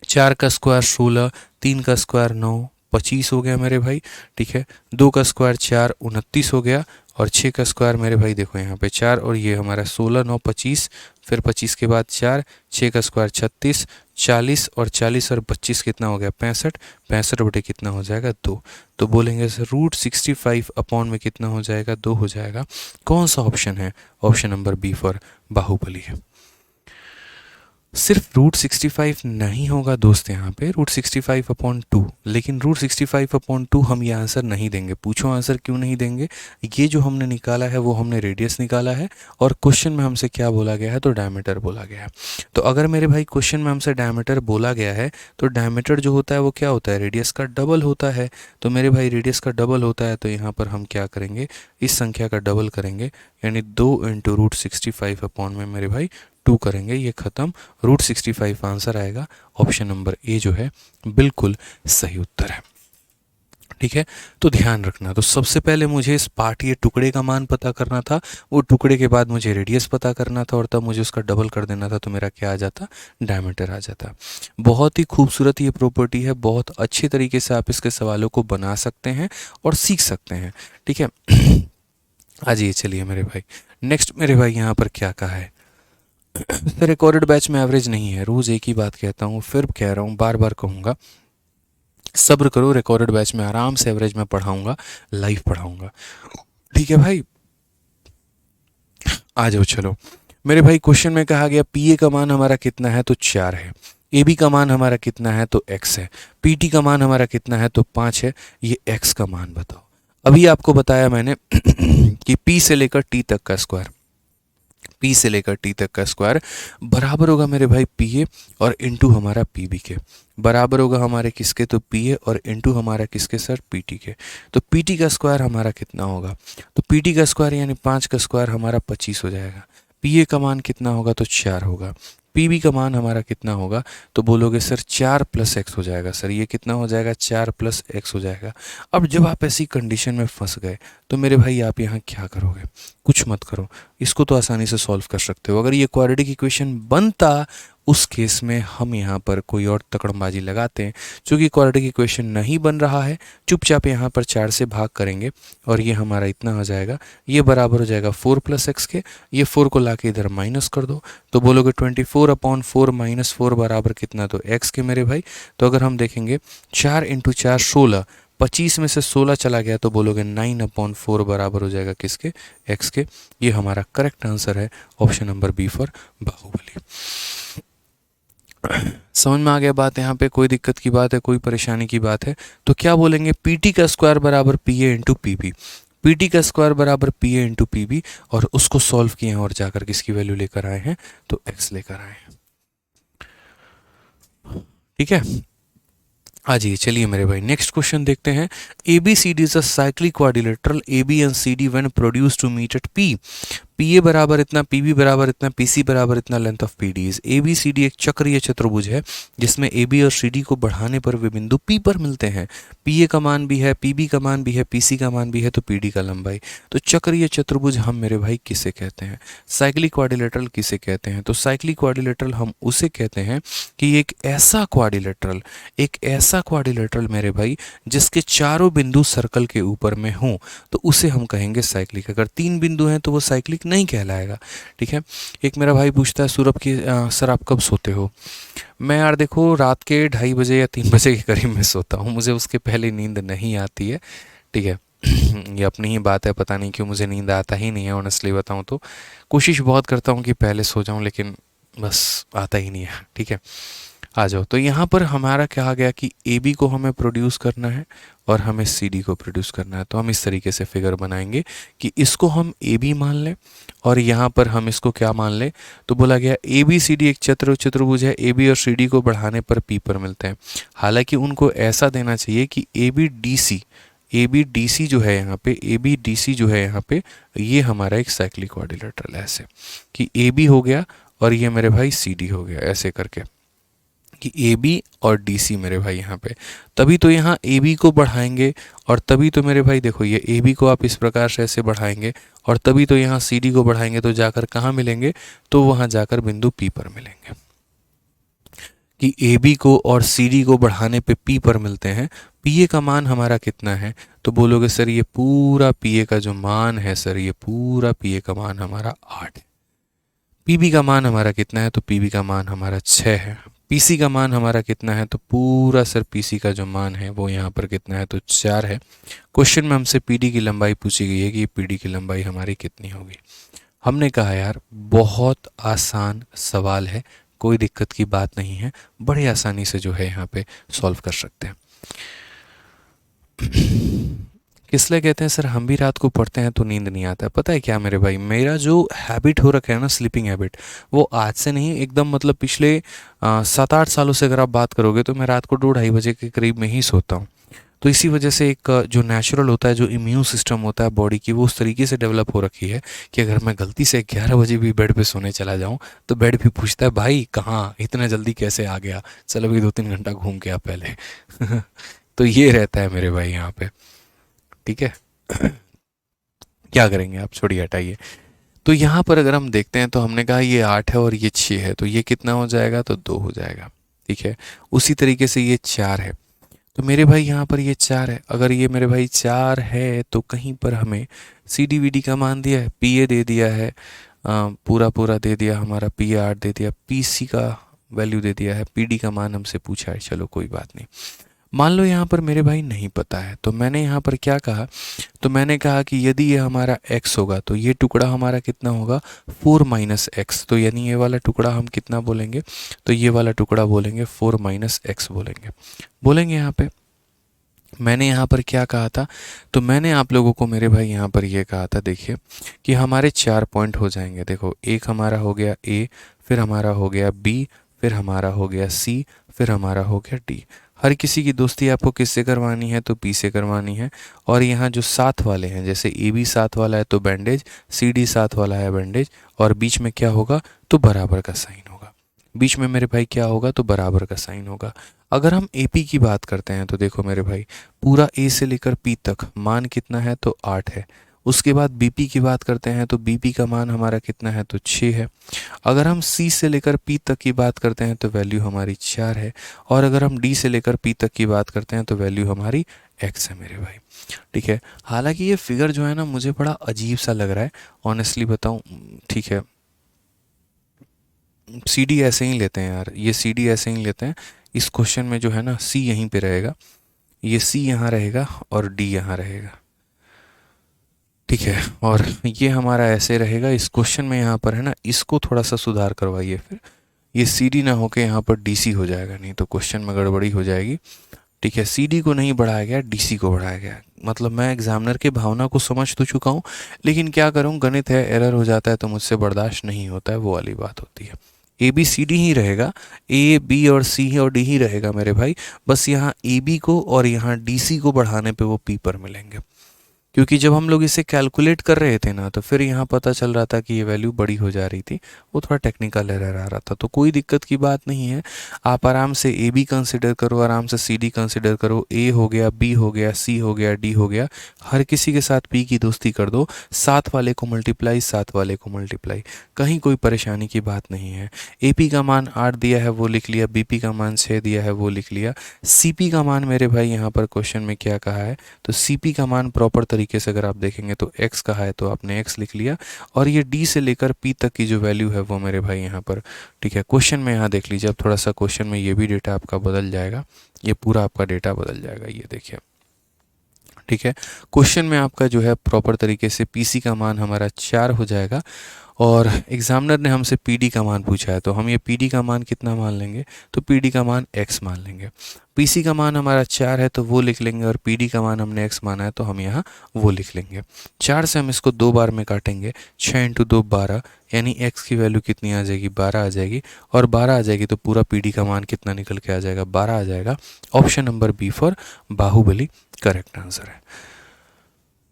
4 का स्क्वायर 16, 3 का स्क्वायर 9, 25 हो गया मेरे भाई। ठीक है, 2 का स्क्वायर 4, 29 हो गया, और 6 का स्क्वायर मेरे भाई देखो यहाँ पे 4, और ये हमारा 16, 9, 25, फिर 25 के बाद 4, 6 का स्क्वायर 36, 40, और 40 और 25 कितना हो गया, 65, 65 बटे कितना हो जाएगा, 2। तो बोलेंगे सर रूट 65 अपॉन में कितना हो जाएगा, 2 हो जाएगा। कौन सा ऑप्शन है, option number B for Bahubali है। सिर्फ रूट 65 नहीं होगा दोस्त, यहाँ पे रूट 65/2, लेकिन रूट 65/2 हम ये आंसर नहीं देंगे। पूछो आंसर क्यों नहीं देंगे? ये जो हमने निकाला है वो हमने रेडियस निकाला है, और क्वेश्चन में हमसे क्या बोला गया है, तो डायमीटर बोला गया है। तो अगर मेरे भाई क्वेश्चन में हमसे डायमीटर बोला गया है, तो डायमीटर जो होता है वो क्या होता है, रेडियस का डबल होता है। तो मेरे भाई रेडियस का डबल होता है, तो यहाँ पर हम क्या करेंगे, इस संख्या का डबल करेंगे, यानी 2 इंटू रूट 65 अपॉन में मेरे भाई 2 करेंगे, ये ख़त्म, रूट 65 आंसर आएगा। ऑप्शन नंबर ए जो है बिल्कुल सही उत्तर है। ठीक है, तो ध्यान रखना। तो सबसे पहले मुझे इस पार्ट ये टुकड़े का मान पता करना था, वो टुकड़े के बाद मुझे रेडियस पता करना था, और तब मुझे उसका डबल कर देना था, तो मेरा क्या आ जाता, डायमीटर आ जाता। बहुत ही खूबसूरत ये प्रॉपर्टी है, बहुत अच्छी तरीके से आप इसके सवालों को बना सकते हैं और सीख सकते हैं। ठीक है, आ जाइए, चलिए मेरे भाई नेक्स्ट। मेरे भाई यहाँ पर क्या कहा है, रिकॉर्डेड बैच में एवरेज नहीं है, रोज़ एक ही बात कहता हूँ, फिर कह रहा हूँ, बार बार कहूँगा, सब्र करो, रिकॉर्डेड बैच में आराम से एवरेज में पढ़ाऊँगा, लाइव पढ़ाऊँगा। ठीक है भाई, आ जाओ चलो। मेरे भाई क्वेश्चन में कहा गया पी ए का मान हमारा कितना है, तो 4 है। ए बी का मान हमारा कितना है, तो x है। पी टी का मान हमारा कितना है, तो 5 है। ये x का मान बताओ। अभी आपको बताया मैंने कि p से लेकर t तक का स्क्वायर, p से लेकर t तक का स्क्वायर बराबर होगा मेरे भाई पी ए और इंटू हमारा पी बी के, बराबर होगा हमारे किसके, तो पी ए और इंटू हमारा किसके सर, पी टी के। तो पी टी का स्क्वायर हमारा कितना होगा, तो पी टी का स्क्वायर यानी 5 का स्क्वायर हमारा 25 हो जाएगा। पी ए का मान कितना होगा, तो 4 होगा। पी बी का मान हमारा कितना होगा, तो बोलोगे सर 4 + x हो जाएगा। सर ये कितना हो जाएगा, 4 + x हो जाएगा। अब जब आप ऐसी कंडीशन में फंस गए, तो मेरे भाई आप यहाँ क्या करोगे, कुछ मत करो, इसको तो आसानी से सॉल्व कर सकते हो। अगर ये क्वाड्रेटिक इक्वेशन बनता, उस केस में हम यहाँ पर कोई और तकड़मबाजी लगाते हैं। चूँकि क्वाड्रेटिक इक्वेशन नहीं बन रहा है, चुपचाप यहाँ पर 4 से भाग करेंगे, और ये हमारा इतना हो जाएगा, ये बराबर हो जाएगा 4 + x के। ये 4 को लाके इधर माइनस कर दो, तो बोलोगे 24/4 - 4 बराबर कितना, तो x के मेरे भाई। तो अगर हम देखेंगे 4 × 4 16, 25 में से 16 चला गया, तो बोलोगे 9/4 बराबर हो जाएगा किसके, x के। ये हमारा करेक्ट आंसर है, option number B for Bahubali. समझ में आ गया बात? यहाँ पे कोई दिक्कत की बात है, कोई परेशानी की बात है? तो क्या बोलेंगे, पी टी का स्क्वायर बराबर P A into P B, P T का स्क्वायर बराबर P A into P B, और उसको सॉल्व किए हैं और जाकर किसकी वैल्यू लेकर आए हैं, तो x लेकर आए हैं। ठीक है, आ जाइए, चलिए मेरे भाई नेक्स्ट क्वेश्चन देखते हैं। A B C D is a cyclic quadrilateral, A B and C D when produce to meet at P. P A बराबर इतना, पी बी बराबर इतना, पी सी बराबर इतना, length of P D is. A B C D एक चक्रीय चतुर्भुज है, जिसमें ए बी और सी डी को बढ़ाने पर वे बिंदु पी पर मिलते हैं। पी ए का मान भी है, पी बी का मान भी है, पी सी का मान भी है, तो पी डी का लंबाई। तो चक्रीय चतुर्भुज हम मेरे भाई किसे कहते हैं, साइक्लिक क्वाड्रिलेटरल किसे कहते हैं? तो साइक्लिक क्वाड्रिलेटरल हम उसे कहते हैं कि एक ऐसा क्वाड्रिलेटरल, एक ऐसा क्वाड्रिलेटरल मेरे भाई जिसके चारों बिंदु सर्कल के ऊपर में हों, तो उसे हम कहेंगे साइक्लिक। अगर 3 बिंदु हैं तो वो साइक्लिक नहीं कहलाएगा। ठीक है, एक मेरा भाई पूछता है सूरभ की सर आप कब सोते हो? मैं यार देखो रात के 2:30 बजे या 3 बजे के करीब में सोता हूँ, मुझे उसके पहले नींद नहीं आती है। ठीक है ये अपनी ही बात है, पता नहीं क्यों मुझे नींद आता ही नहीं है। ऑनेस्टली बताऊँ तो कोशिश बहुत करता हूँ कि पहले सो जाऊँ, लेकिन बस आता ही नहीं है। ठीक है, आ जाओ। तो यहाँ पर हमारा कहा गया कि ए बी को हमें प्रोड्यूस करना है और हमें सी डी को प्रोड्यूस करना है। तो हम इस तरीके से फिगर बनाएंगे कि इसको हम ए बी मान लें और यहाँ पर हम इसको क्या मान लें, तो बोला गया ए बी सी डी एक चतुर्भुज है, ए बी और सी डी को बढ़ाने पर पी पर मिलते हैं। हालांकि उनको ऐसा देना चाहिए कि ए बी डी सी जो है यहाँ पे, ए बी डी सी जो है यहाँ पे, ये हमारा एक साइक्लिक क्वाड्रिलेटरल है। ऐसे कि ए बी हो गया और ये मेरे भाई सी डी हो गया, ऐसे करके कि ए बी और डी सी मेरे भाई यहाँ पे। तभी तो यहाँ ए बी को बढ़ाएंगे और तभी तो मेरे भाई देखो ये ए बी को आप इस प्रकार से ऐसे बढ़ाएंगे और तभी तो यहाँ सी डी को बढ़ाएंगे, तो जाकर कहाँ मिलेंगे, तो वहाँ जाकर बिंदु पी पर मिलेंगे। कि ए बी को और सी डी को बढ़ाने पे पी पर मिलते हैं। पी ए का मान हमारा कितना है, तो बोलोगे सर ये पूरा पी ए का जो मान है, सर ये पूरा पी ए का मान हमारा 8 है। पी बी का मान हमारा कितना है, तो पी बी का मान हमारा 6 है। पी सी का मान हमारा कितना है, तो पूरा सर पी सी का जो मान है वो यहाँ पर कितना है, तो 4 है। क्वेश्चन में हमसे पी डी की लंबाई पूछी गई है कि पी डी की लंबाई हमारी कितनी होगी। हमने कहा यार बहुत आसान सवाल है, कोई दिक्कत की बात नहीं है, बड़े आसानी से जो है यहाँ पे सॉल्व कर सकते हैं। किस लिए कहते हैं सर हम भी रात को पढ़ते हैं तो नींद नहीं आता है? पता है क्या मेरे भाई, मेरा जो हैबिट हो रखा है ना, स्लीपिंग हैबिट, वो आज से नहीं, एकदम मतलब पिछले 7-8 सालों से अगर आप बात करोगे तो मैं रात को 2-2:30 बजे के करीब में ही सोता हूँ। तो इसी वजह से एक जो नेचुरल होता है, जो इम्यून सिस्टम होता है बॉडी की, वो उस तरीके से डेवलप हो रखी है कि अगर मैं गलती से 11 बजे भी बेड पे सोने चला जाऊं तो बेड भी पूछता है भाई कहाँ इतना जल्दी कैसे आ गया, चलो अभी 2-3 घंटा घूम के आ पहले। तो ये रहता है मेरे भाई यहाँ पे, ठीक है। क्या करेंगे आप, छोड़िए हटाइए। तो यहाँ पर अगर हम देखते हैं तो हमने कहा ये 8 है और ये 6 है, तो ये कितना हो जाएगा, तो 2 हो जाएगा, ठीक है। उसी तरीके से ये 4 है, तो मेरे भाई यहाँ पर ये 4 है। अगर ये मेरे भाई 4 है तो कहीं पर हमें सी डी वी डी का मान दिया है, पी ए दे दिया है, पूरा पूरा दे दिया हमारा, पी ए 8 दे दिया, पी सी का वैल्यू दे दिया है, पी डी का मान हमसे पूछा है, चलो कोई बात नहीं। मान लो यहाँ पर मेरे भाई नहीं पता है, तो मैंने यहाँ पर क्या कहा, तो मैंने कहा कि यदि ये हमारा x होगा तो ये टुकड़ा हमारा कितना होगा, 4 माइनस एक्स, तो यानी ये वाला टुकड़ा हम कितना बोलेंगे, तो ये वाला टुकड़ा बोलेंगे 4 माइनस एक्स बोलेंगे यहाँ पे। मैंने यहाँ पर क्या कहा था, तो मैंने आप लोगों को मेरे भाई यहाँ पर ये कहा था, देखिए कि हमारे 4 पॉइंट हो जाएंगे। देखो एक हमारा हो गया ए, फिर हमारा हो गया बी, फिर हमारा हो गया सी, फिर हमारा हो गया डी। हर किसी की दोस्ती आपको किससे करवानी है, तो पी से करवानी है। और यहाँ जो साथ वाले हैं, जैसे ए बी साथ वाला है तो बैंडेज, सी डी साथ वाला है बैंडेज, और बीच में क्या होगा, तो बराबर का साइन होगा। बीच में मेरे भाई क्या होगा, तो बराबर का साइन होगा। अगर हम AP की बात करते हैं तो देखो मेरे भाई, पूरा A से लेकर P तक मान कितना है, तो 8 है। उसके बाद BP की बात करते हैं तो BP का मान हमारा कितना है, तो 6 है। अगर हम C से लेकर P तक की बात करते हैं तो वैल्यू हमारी 4 है। और अगर हम D से लेकर P तक की बात करते हैं तो वैल्यू हमारी x है मेरे भाई, ठीक है। हालांकि ये फिगर जो है ना मुझे बड़ा अजीब सा लग रहा है, ऑनेस्टली बताऊं, ठीक है। CD ऐसे ही लेते हैं यार, ये CD ऐसे ही लेते हैं। इस क्वेश्चन में जो है ना C यहीं पे रहेगा, ये C यहाँ रहेगा और D यहाँ रहेगा, ठीक है। और ये हमारा ऐसे रहेगा। इस क्वेश्चन में यहाँ पर है ना, इसको थोड़ा सा सुधार करवाइए, फिर ये CD ना होके यहाँ पर DC हो जाएगा, नहीं तो क्वेश्चन में गड़बड़ी हो जाएगी, ठीक है। CD को नहीं बढ़ाया गया, DC को बढ़ाया गया। मतलब मैं एग्जामिनर के भावना को समझ तो चुका हूँ, लेकिन क्या करूँ, गणित है, एरर हो जाता है तो मुझसे बर्दाश्त नहीं होता है, वो वाली बात होती है। ABCD ही रहेगा, A B और C और D ही रहेगा मेरे भाई। बस यहाँ AB को और यहाँ DC को बढ़ाने पे वो P पर मिलेंगे, क्योंकि जब हम लोग इसे कैलकुलेट कर रहे थे ना तो फिर यहाँ पता चल रहा था कि ये वैल्यू बड़ी हो जा रही थी, वो थोड़ा टेक्निकल एरर आ रहा था। तो कोई दिक्कत की बात नहीं है, आप आराम से AB कंसिडर करो, आराम से CD कंसिडर करो, A हो गया, B हो गया, C हो गया, D हो गया, हर किसी के साथ P की दोस्ती कर दो, साथ वाले को मल्टीप्लाई, साथ वाले को मल्टीप्लाई, कहीं कोई परेशानी की बात नहीं है। AP का मान 8 दिया है वो लिख लिया, BP का मान 6 दिया है वो लिख लिया, CP का मान मेरे भाई यहाँ पर क्वेश्चन में क्या कहा है, तो CP का मान प्रॉपर तरीके से अगर आप देखेंगे तो x कहा है तो आपने x लिख लिया। और ये D से लेकर P तक की जो वैल्यू है वो मेरे भाई यहाँ पर, ठीक है, क्वेश्चन में यहाँ देख लीजिए। अब थोड़ा सा क्वेश्चन में ये भी डेटा आपका बदल जाएगा, ये पूरा आपका डेटा बदल जाएगा, ये देखिए, ठीक है। क्वेश्चन में आपका जो है प्रॉपर तरीके से PC का मान हमारा 4 हो जाएगा, और एग्जामिनर ने हमसे PD का मान पूछा है तो हम ये PD का मान कितना मान लेंगे, तो PD का मान x मान लेंगे। PC का मान हमारा 4 है तो वो लिख लेंगे, और PD का मान हमने x माना है तो हम यहाँ वो लिख लेंगे। 4 से हम इसको 2 बार में काटेंगे, 6 × 2 12, यानी x की वैल्यू कितनी आ जाएगी, 12 आ जाएगी। और 12 आ जाएगी तो पूरा PD का मान कितना निकल के आ जाएगा, 12 आ जाएगा। Option number B for Bahubali correct answer है,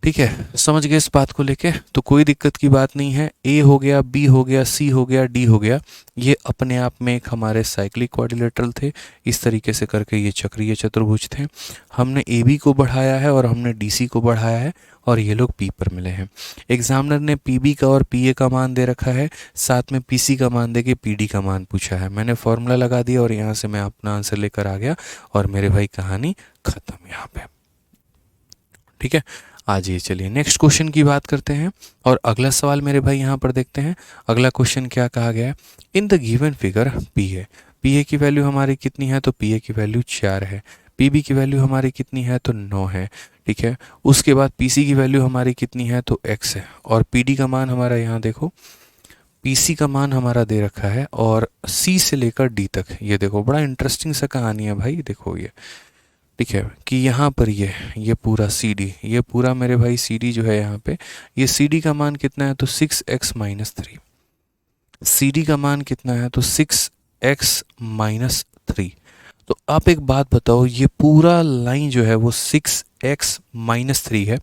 ठीक है। समझ गए इस बात को लेके, तो कोई दिक्कत की बात नहीं है। A हो गया, B हो गया, C हो गया, D हो गया, ये अपने आप में एक हमारे साइक्लिक क्वाड्रिलेटरल थे। इस तरीके से करके ये चक्रीय चतुर्भुज थे। हमने AB को बढ़ाया है और हमने DC को बढ़ाया है, और ये लोग P पर मिले हैं। एग्जामिनर ने PB का और PA का मान दे रखा है, साथ में PC का मान दे के PD का मान पूछा है। मैंने फॉर्मूला लगा दिया और यहाँ से मैं अपना आंसर लेकर आ गया, और मेरे भाई कहानी खत्म यहाँ पे, ठीक है। आज ये चलिए नेक्स्ट क्वेश्चन की बात करते हैं, और अगला सवाल मेरे भाई यहाँ पर देखते हैं। अगला क्वेश्चन क्या कहा गया है, in the given figure PA की वैल्यू हमारी कितनी है, तो PA की वैल्यू 4 है। PB की वैल्यू हमारी कितनी है, तो 9 है, ठीक है। उसके बाद PC की वैल्यू हमारी कितनी है, तो x है। और PD का मान हमारा यहाँ देखो, पीसी का मान हमारा दे रखा है और सी से लेकर डी तक। ये देखो बड़ा इंटरेस्टिंग सा कहानी है भाई, देखो ये ठीक है कि यहाँ पर ये पूरा सी डी, ये पूरा मेरे भाई सी डी जो है यहाँ पे, ये सी डी का मान कितना है तो 6x-3। सी डी का मान कितना है तो 6x-3। तो आप एक बात बताओ, ये पूरा लाइन जो है वो 6x-3 है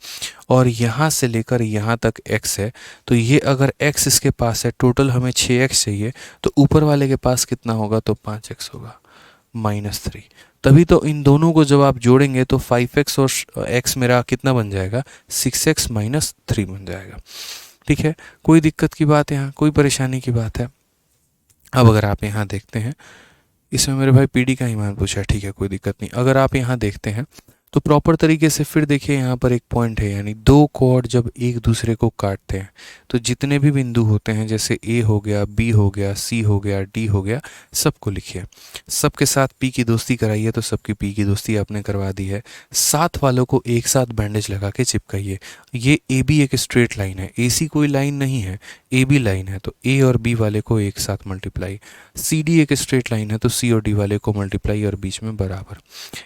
और यहाँ से लेकर यहाँ तक x है। तो ये अगर x इसके पास है, टोटल हमें 6x चाहिए, तो ऊपर वाले के पास कितना होगा तो 5x होगा -3। तभी तो इन दोनों को जब आप जोड़ेंगे तो 5x और x मेरा कितना बन जाएगा 6x-3 बन जाएगा। ठीक है, कोई दिक्कत की बात है यहाँ, कोई परेशानी की बात है? अब अगर आप यहाँ देखते हैं, इसमें मेरे भाई पीडी का ही मान पूछा है, ठीक है कोई दिक्कत नहीं। अगर आप यहाँ देखते हैं तो प्रॉपर तरीके से फिर देखिए यहाँ पर एक पॉइंट है, यानी दो कॉर्ड जब एक दूसरे को काटते हैं तो जितने भी बिंदु होते हैं, जैसे ए हो गया, बी हो गया, सी हो गया, डी हो गया, सबको लिखिए। सबके साथ पी की दोस्ती कराइए, तो सबकी पी की दोस्ती आपने करवा दी है। साथ वालों को एक साथ बैंडेज लगा के चिपकाइए। ये ए बी एक स्ट्रेट लाइन है, ए सी कोई लाइन नहीं है, ए बी लाइन है, तो ए और बी वाले को एक साथ मल्टीप्लाई। सी डी एक स्ट्रेट लाइन है, तो सी और डी वाले को मल्टीप्लाई और बीच में बराबर।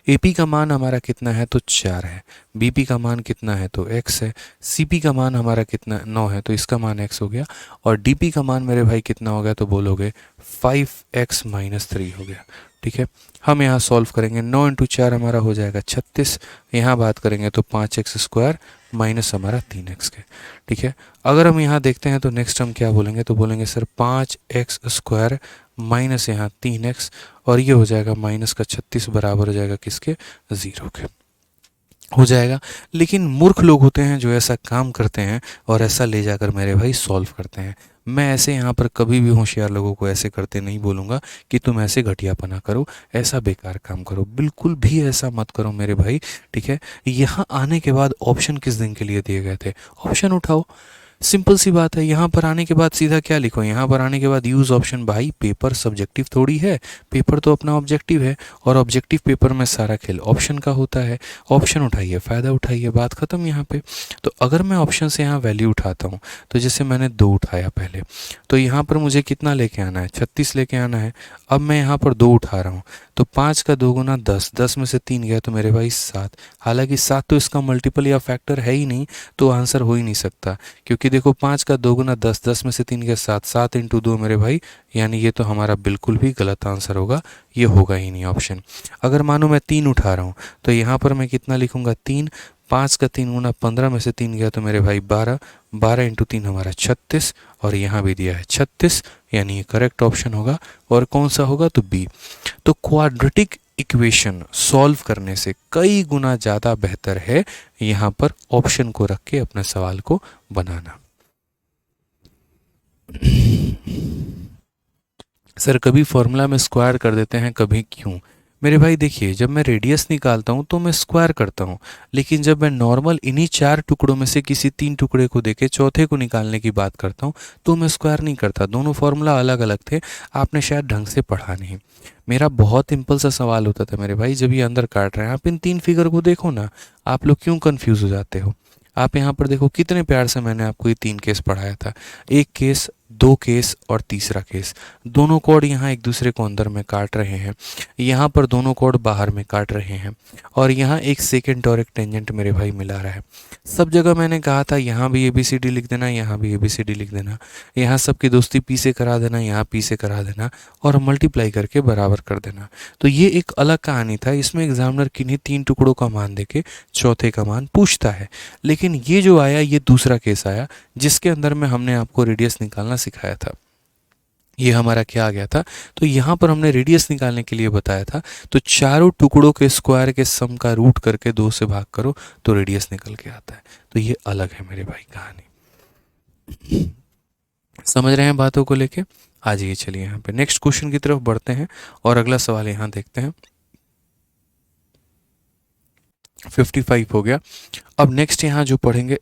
एपी का मान हमारा कितना है तो 4 है, बीपी का मान कितना है तो x है, सीपी का मान हमारा कितना 9 है, तो इसका मान x हो गया, और डीपी का मान मेरे भाई कितना हो गया तो बोलोगे 5x-3 हो गया। ठीक है, हम यहाँ सॉल्व करेंगे, 9 × 4 हमारा हो जाएगा 36। यहाँ बात करेंगे तो 5x² माइनस हमारा 3x के। ठीक है, अगर हम यहाँ देखते हैं तो नेक्स्ट हम क्या बोलेंगे तो बोलेंगे सर 5x² माइनस यहाँ 3x, और ये हो जाएगा माइनस का 36 बराबर हो जाएगा किसके 0 के हो जाएगा। लेकिन मूर्ख लोग होते हैं जो ऐसा काम करते हैं और ऐसा ले जाकर मेरे भाई सॉल्व करते हैं। मैं ऐसे यहाँ पर कभी भी होशियार लोगों को ऐसे करते नहीं बोलूँगा कि तुम ऐसे घटियापना करो, ऐसा बेकार काम करो, बिल्कुल भी ऐसा मत करो मेरे भाई। ठीक है, यहाँ आने के बाद ऑप्शन किस दिन के लिए दिए गए थे, ऑप्शन उठाओ, सिंपल सी बात है। यहाँ पर आने के बाद सीधा क्या लिखो, यहाँ पर आने के बाद यूज़ ऑप्शन। भाई पेपर सब्जेक्टिव थोड़ी है, पेपर तो अपना ऑब्जेक्टिव है, और ऑब्जेक्टिव पेपर में सारा खेल ऑप्शन का होता है। ऑप्शन उठाइए, फ़ायदा उठाइए, बात ख़त्म यहाँ पे। तो अगर मैं ऑप्शन से यहाँ वैल्यू उठाता हूँ, तो जैसे मैंने 2 उठाया पहले, तो यहाँ पर मुझे कितना लेके आना है 36 लेके आना है। अब मैं यहाँ पर 2 उठा रहा हूँ, तो 5 का 2 गुना 10, 10 में से 3 गया तो मेरे भाई 7। हालांकि 7 तो इसका मल्टीपल या फैक्टर है ही नहीं, तो आंसर हो ही नहीं सकता, क्योंकि देखो 5 का 2 गुना 10, 10 में से 3 गया 7, 7 × 2 मेरे भाई, यानी ये तो हमारा बिल्कुल भी गलत आंसर होगा, ये होगा ही नहीं ऑप्शन। अगर मानो मैं 3 उठा रहा हूँ, तो यहाँ पर मैं कितना लिखूंगा 3, 5 का 3 गुना 15 में से 3 गया तो मेरे भाई 12, 12 × 3 हमारा 36, और यहाँ भी दिया है 36, यानी ये करेक्ट ऑप्शन होगा। और कौन सा होगा तो बी। तो क्वाड्रेटिक इक्वेशन सॉल्व करने से कई गुना ज़्यादा बेहतर है यहाँ पर ऑप्शन को रख के अपने सवाल को बनाना। सर कभी फॉर्मूला में स्क्वायर कर देते हैं, कभी क्यों? मेरे भाई देखिए, जब मैं रेडियस निकालता हूँ तो मैं स्क्वायर करता हूँ, लेकिन जब मैं नॉर्मल इन्हीं 4 टुकड़ों में से किसी 3 टुकड़े को देके चौथे को निकालने की बात करता हूँ तो मैं स्क्वायर नहीं करता। दोनों फॉर्मूला अलग अलग थे, आपने शायद ढंग से पढ़ा नहीं। मेरा बहुत सिंपल सा सवाल होता था मेरे भाई, जब ये अंदर काट रहे हैं, आप इन 3 फिगर को देखो ना, आप लोग क्यों कन्फ्यूज़ हो जाते हो? आप यहाँ पर देखो कितने प्यार से मैंने आपको ये 3 केस पढ़ाया था, एक केस, 2 केस और तीसरा केस। दोनों कॉर्ड यहाँ एक दूसरे को अंदर में काट रहे हैं, यहाँ पर दोनों कॉर्ड बाहर में काट रहे हैं, और यहाँ एक सेकेंड और एक टेंजेंट मेरे भाई मिला रहा है। सब जगह मैंने कहा था यहाँ भी ABCD लिख देना, यहाँ भी ABCD लिख देना, यहाँ सबकी दोस्ती P से करा देना, यहाँ P से करा देना, और मल्टीप्लाई करके बराबर कर देना। तो ये एक अलग कहानी था, इसमें एग्जामिनर किन्हीं 3 टुकड़ों का मान देके चौथे का मान पूछता है। लेकिन ये जो आया, ये दूसरा केस आया जिसके अंदर में हमने आपको रेडियस निकालना सिखाया था। ये हमारा क्या आ गया था, तो यहाँ पर हमने रेडियस निकालने के लिए बताया था, तो चारों टुकड़ों के स्क्वायर के सम का रूट करके 2 से भाग करो तो रेडियस निकल के आता है। तो ये अलग है मेरे भाई कहानी। समझ रहे हैं बातों को लेके? आ जाइए, चलिए यहाँ पे नेक्स्ट क्वेश्चन की तरफ बढ़ते हैं और अगला सवाल यहाँ देखते हैं। 55 हो गया। अब नेक्स्ट यहाँ जो पढ़ेंगे,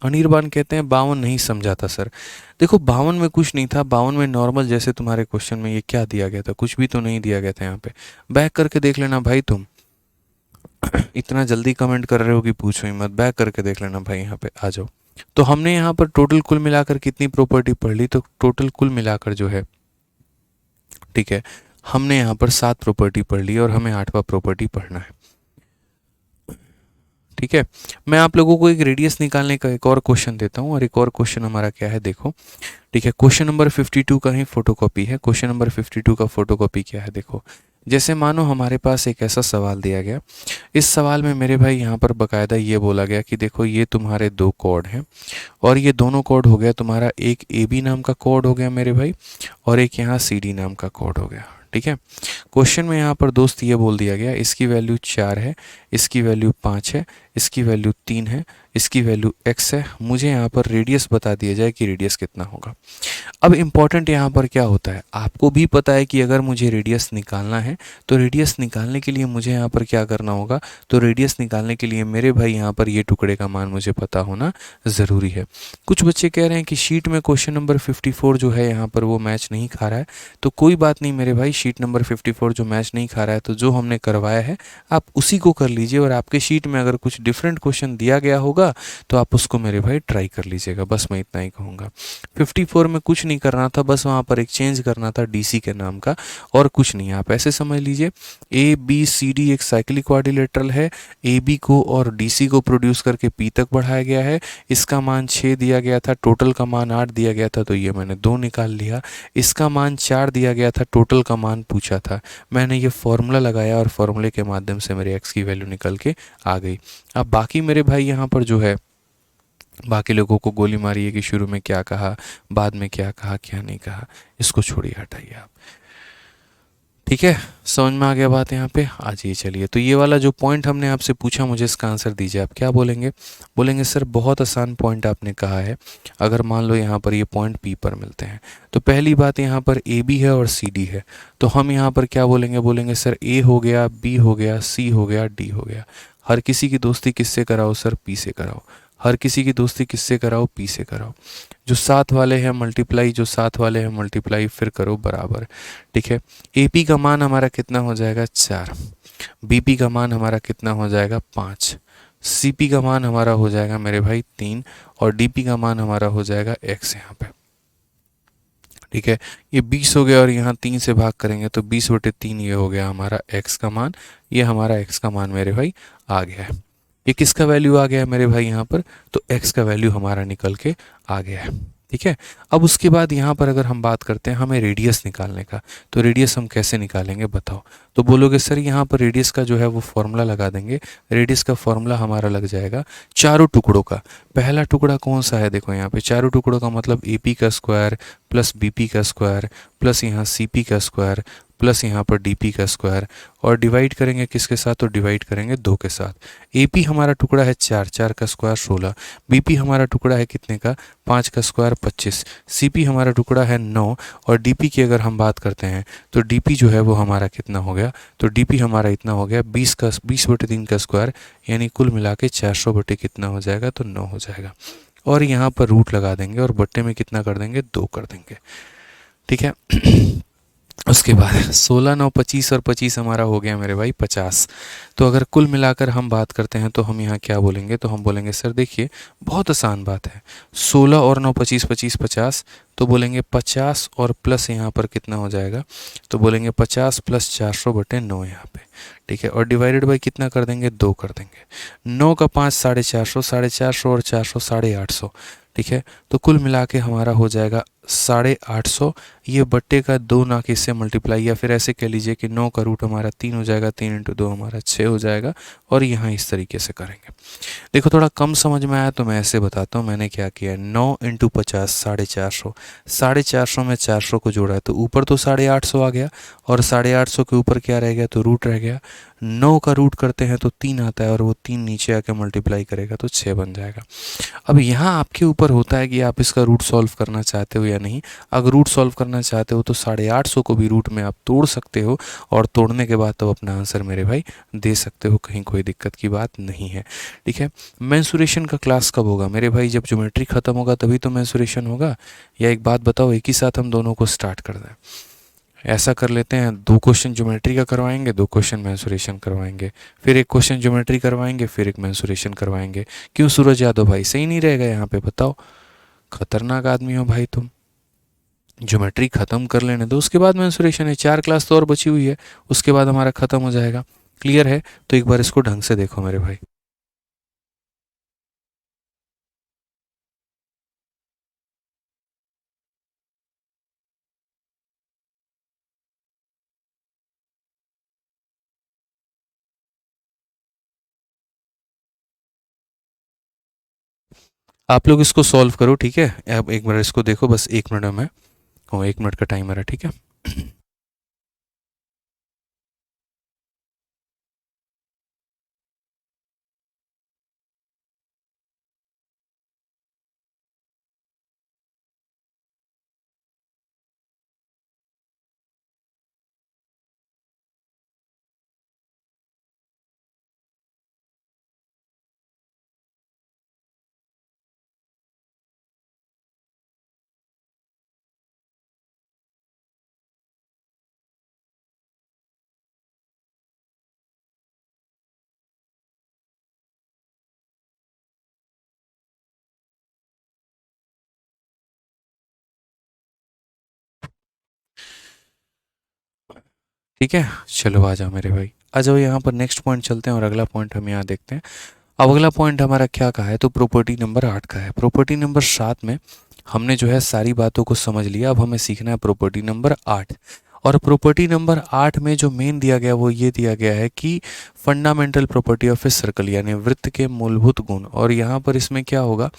अनिर्बान कहते हैं 52 नहीं समझाता सर। देखो 52 में कुछ नहीं था, 52 में नॉर्मल जैसे तुम्हारे क्वेश्चन में ये क्या दिया गया था, कुछ भी तो नहीं दिया गया था। यहाँ पे बैक करके देख लेना भाई, तुम इतना जल्दी कमेंट कर रहे हो कि पूछो ही मत, बैक करके देख लेना भाई, यहाँ पे आ जाओ। तो हमने यहाँ पर टोटल कुल मिलाकर कितनी प्रॉपर्टी पढ़ ली, तो टोटल कुल मिलाकर जो है, ठीक है, हमने यहाँ पर 7 प्रॉपर्टी पढ़ ली और हमें 8वां प्रॉपर्टी पढ़ना है। ठीक है, मैं आप लोगों को एक रेडियस निकालने का एक और क्वेश्चन देता हूँ, और एक और क्वेश्चन हमारा क्या है देखो। ठीक है, क्वेश्चन नंबर 52 का ही फोटोकॉपी है। क्वेश्चन नंबर 52 का फोटोकॉपी क्या है देखो। जैसे मानो हमारे पास एक ऐसा सवाल दिया गया, इस सवाल में मेरे भाई यहाँ पर बकायदा ये बोला गया कि देखो ये तुम्हारे 2 कोड हैं, और ये दोनों कोड हो गया तुम्हारा, एक ए बी नाम का कोड हो गया मेरे भाई, और एक यहाँ सी डी नाम का कोड हो गया। ठीक है, क्वेश्चन में यहाँ पर दोस्त ये बोल दिया गया, इसकी वैल्यू 4 है, इसकी वैल्यू 5 है, इसकी वैल्यू 3 है, इसकी वैल्यू x है। मुझे यहाँ पर रेडियस बता दिया जाए कि रेडियस कितना होगा। अब इम्पॉर्टेंट यहाँ पर क्या होता है, आपको भी पता है कि अगर मुझे रेडियस निकालना है तो रेडियस निकालने के लिए मुझे यहाँ पर क्या करना होगा, तो रेडियस निकालने के लिए मेरे भाई यहाँ पर ये टुकड़े का मान मुझे पता होना ज़रूरी है। कुछ बच्चे कह रहे हैं कि शीट में क्वेश्चन नंबर 54 जो है यहाँ पर वो मैच नहीं खा रहा है, तो कोई बात नहीं मेरे भाई, शीट नंबर 54 जो मैच नहीं खा रहा है तो जो हमने करवाया है आप उसी को कर लीजिए, और आपके शीट में अगर कुछ डिफरेंट क्वेश्चन दिया गया होगा तो आप उसको मेरे भाई ट्राई कर लीजिएगा। बस मैं इतना ही कहूँगा। 54 में कुछ नहीं करना था, बस वहाँ पर एक चेंज करना था डीसी के नाम का, और कुछ नहीं। आप ऐसे समझ लीजिए, ए बी सी डी एक साइक्लिक क्वाड्रिलेटरल है, ए बी को और डीसी को प्रोड्यूस करके पी तक बढ़ाया गया है। इसका मान 6 दिया गया था, टोटल का मान 8 दिया गया था, तो ये मैंने 2 निकाल लिया। इसका मान 4 दिया गया था, टोटल का मान पूछा था, मैंने ये फॉर्मूला लगाया और फॉर्मूले के माध्यम से मेरे एक्स की वैल्यू निकल के आ गई। अब बाकी मेरे भाई यहाँ पर जो है, बाकी लोगों को गोली मारिए कि शुरू में क्या कहा, बाद में क्या कहा, क्या नहीं कहा, इसको छोड़िए, हटाइए आप। ठीक है, समझ में आ गया बात यहाँ पे। आ जाइए, चलिए, तो ये वाला जो पॉइंट हमने आपसे पूछा, मुझे इसका आंसर दीजिए। आप क्या बोलेंगे? बोलेंगे सर बहुत आसान पॉइंट आपने कहा है, अगर मान लो यहाँ पर ये पॉइंट पी पर मिलते हैं, तो पहली बात यहाँ पर ए बी है और सी डी है, तो हम यहाँ पर क्या बोलेंगे? बोलेंगे सर ए हो गया, बी हो गया, सी हो गया, डी हो गया। हर किसी की दोस्ती किससे कराओ सर? पी से कराओ। हर किसी की दोस्ती किससे कराओ? पी से कराओ। जो साथ वाले हैं मल्टीप्लाई, जो साथ वाले हैं मल्टीप्लाई, फिर करो बराबर। ठीक है, एपी का मान हमारा कितना हो जाएगा? 4। बीपी का मान हमारा कितना हो जाएगा? 5। सीपी का मान हमारा हो जाएगा मेरे भाई 3, और डीपी का मान हमारा हो जाएगा x यहाँ पे। ठीक है, ये 20 हो गया, और यहाँ 3 से भाग करेंगे तो 20/3 ये हो गया हमारा x का मान। ये हमारा x का मान मेरे भाई आ गया है। ये किसका वैल्यू आ गया है मेरे भाई यहाँ पर? तो x का वैल्यू हमारा निकल के आ गया है। ठीक है, अब उसके बाद यहाँ पर अगर हम बात करते हैं हमें रेडियस निकालने का, तो रेडियस हम कैसे निकालेंगे बताओ? तो बोलोगे सर यहाँ पर रेडियस का जो है वो फॉर्मूला लगा देंगे। रेडियस का फॉर्मूला हमारा लग जाएगा चारों टुकड़ों का। पहला टुकड़ा कौन सा है? देखो यहाँ पे चारों टुकड़ों का मतलब ए पी का स्क्वायर प्लस बी पी का स्क्वायर प्लस यहाँ सी पी का स्क्वायर प्लस यहाँ पर डी पी का स्क्वायर, और डिवाइड करेंगे किसके साथ? तो डिवाइड करेंगे 2 के साथ। ए पी हमारा टुकड़ा है 4, 4 का स्क्वायर 16। बी पी हमारा टुकड़ा है कितने का? 5 का स्क्वायर 25। सी पी हमारा टुकड़ा है 9, और डी पी की अगर हम बात करते हैं तो डी पी जो है वो हमारा कितना हो गया? तो डी पी हमारा इतना हो गया 20/3 का स्क्वायर, यानी कुल मिला के 400 बटे कितना हो जाएगा? तो 9 हो जाएगा। और यहाँ पर रूट लगा देंगे और बट्टे में कितना कर देंगे? 2 कर देंगे। ठीक है, उसके बाद 16, 9, 25 और 25 हमारा हो गया मेरे भाई 50। तो अगर कुल मिलाकर हम बात करते हैं तो हम यहाँ क्या बोलेंगे? तो हम बोलेंगे सर देखिए बहुत आसान बात है, 16 और 9 25 25 50, तो बोलेंगे 50 और प्लस यहाँ पर कितना हो जाएगा? तो बोलेंगे 50 + 400/9 यहाँ पे। ठीक है, और डिवाइडेड बाई कितना कर देंगे? 2 कर देंगे। 9 का 5 450, 450 और 400 850। ठीक है, तो कुल मिला के हमारा हो जाएगा 850। ये बट्टे का 2 ना कि इससे मल्टीप्लाई, या फिर ऐसे कह लीजिए कि 9 का रूट हमारा 3 हो जाएगा, 3 × 2 हमारा 6 हो जाएगा, और यहाँ इस तरीके से करेंगे। देखो थोड़ा कम समझ में आया तो मैं ऐसे बताता हूँ मैंने क्या किया है। 9 × 50 450, 450 में 400 को जोड़ा है तो ऊपर तो 850 आ गया, और 850 के ऊपर क्या रह गया? तो रूट रह गया। 9 का रूट करते हैं तो 3 आता है, और वो 3 नीचे आके मल्टीप्लाई करेगा तो 6 बन जाएगा। अब यहाँ आपके ऊपर होता है कि आप इसका रूट सॉल्व करना चाहते हो या नहीं। अगर रूट सॉल्व करना चाहते हो तो 850 को भी रूट में आप तोड़ सकते हो, और तोड़ने के बाद तो अपना आंसर मेरे भाई दे सकते हो, कहीं कोई दिक्कत की बात नहीं है। ठीक है, मेंसुरेशन का क्लास कब होगा मेरे भाई? जब ज्योमेट्री खत्म होगा तभी तो मेंसुरेशन होगा। या एक बात बताओ, एक ही साथ हम दोनों को स्टार्ट कर दें? ऐसा कर लेते हैं, 2 क्वेश्चन ज्योमेट्री का करवाएंगे, 2 क्वेश्चन मेंसुरेशन करवाएंगे, फिर 1 क्वेश्चन ज्योमेट्री करवाएंगे, फिर 1 मेंसुरेशन करवाएंगे। क्यों सूरज यादव भाई, सही नहीं रहेगा यहाँ पे? बताओ, खतरनाक आदमी हो भाई तुम। ज्योमेट्री खत्म कर लेने दो, उसके बाद मेंसुरेशन है। 4 क्लास तो और बची हुई है, उसके बाद हमारा खत्म हो जाएगा। क्लियर है? तो एक बार इसको ढंग से देखो मेरे भाई। आप लोग इसको सॉल्व करो, ठीक है? अब एक बार इसको देखो, बस 1 मिनट में मैं 1 मिनट का टाइमर है, ठीक है? ठीक है, चलो आ जाओ मेरे भाई, आ जाओ यहाँ पर। नेक्स्ट पॉइंट चलते हैं और अगला पॉइंट हम यहाँ देखते हैं। अब अगला पॉइंट हमारा क्या का है? तो प्रॉपर्टी नंबर 8 का है। प्रॉपर्टी नंबर 7 में हमने जो है सारी बातों को समझ लिया। अब हमें सीखना है प्रॉपर्टी नंबर 8। और प्रॉपर्टी नंबर 8 में जो मेन दिया गया वो ये दिया गया है कि fundamental property of a circle, यानी वृत्त के मूलभूत गुण। और यहाँ पर इसमें क्या होगा,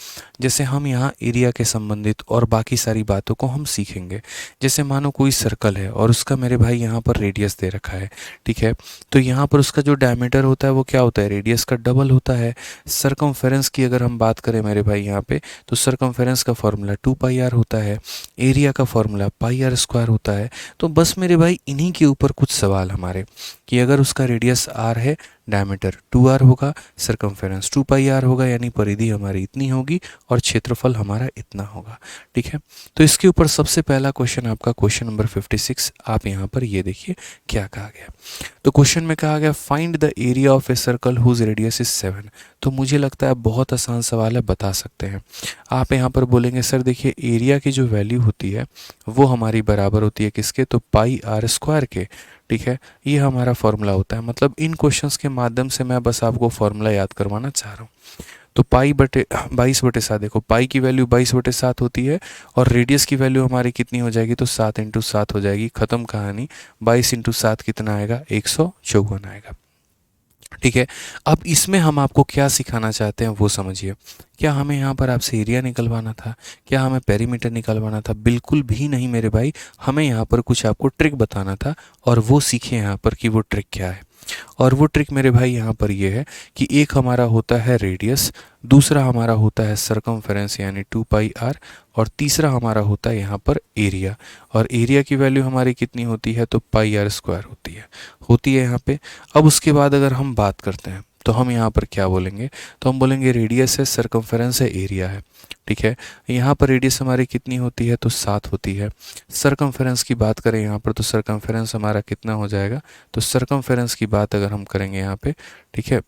जैसे हम यहाँ एरिया के संबंधित और बाकी सारी बातों को हम सीखेंगे। जैसे मानो कोई सर्कल है और उसका मेरे भाई यहाँ पर रेडियस दे रखा है, ठीक है? तो यहाँ पर उसका जो डायमीटर होता है वो क्या होता है? रेडियस का डबल होता है। सरकमफेरेंस की अगर हम बात करें मेरे भाई यहाँ पे, तो सरकमफेरेंस का फॉर्मूला 2πr होता है, एरिया का फॉर्मूला πr² होता है। तो बस मेरे भाई इन्हीं के ऊपर कुछ सवाल हमारे, कि अगर उसका रेडियस r है, डायमीटर 2r होगा, सरकमफेरेंस 2πr होगा, यानी परिधि हमारी इतनी होगी और क्षेत्रफल हमारा इतना होगा, ठीक है? तो इसके ऊपर सबसे पहला क्वेश्चन आपका क्वेश्चन नंबर 56, आप यहाँ पर ये देखिए क्या कहा गया। तो क्वेश्चन में कहा गया find the area of a circle whose radius is 7। तो मुझे लगता है बहुत आसान सवाल है, बता सकते हैं। आप यहाँ पर बोलेंगे सर देखिए एरिया की जो वैल्यू होती है वो हमारी बराबर होती है किसके? तो πr² के, ठीक है? ये हमारा फॉर्मूला होता है। मतलब इन क्वेश्चंस के माध्यम से मैं बस आपको फॉर्मूला याद करवाना चाह रहा हूँ। तो पाई/22/7, देखो पाई की वैल्यू 22/7 होती है और रेडियस की वैल्यू हमारी कितनी हो जाएगी? तो 7 × 7 हो जाएगी। खत्म कहानी। 22 × 7 कितना आएगा? 154 आएगा, ठीक है? अब इसमें हम आपको क्या सिखाना चाहते हैं वो समझिए। क्या हमें यहाँ पर आपसे एरिया निकलवाना था? क्या हमें पेरीमीटर निकलवाना था? बिल्कुल भी नहीं मेरे भाई। हमें यहाँ पर कुछ आपको ट्रिक बताना था और वो सीखे यहाँ पर कि वो ट्रिक क्या है। और वो ट्रिक मेरे भाई यहाँ पर ये है कि एक हमारा होता है रेडियस, दूसरा हमारा होता है सरकमफेरेंस यानी 2πr, और तीसरा हमारा होता है यहाँ पर एरिया। और एरिया की वैल्यू हमारी कितनी होती है? तो πr² होती है यहाँ पे। अब उसके बाद अगर हम बात करते हैं तो हम यहाँ पर क्या बोलेंगे? तो हम बोलेंगे रेडियस है, सरकमफेरेंस है, एरिया है, ठीक है? यहाँ पर रेडियस हमारी कितनी होती है? तो 7 होती है। सरकमफेरेंस की बात करें यहाँ पर तो सरकमफेरेंस हमारा कितना हो जाएगा? तो सरकमफेरेंस की बात अगर हम करेंगे यहाँ पे, ठीक है,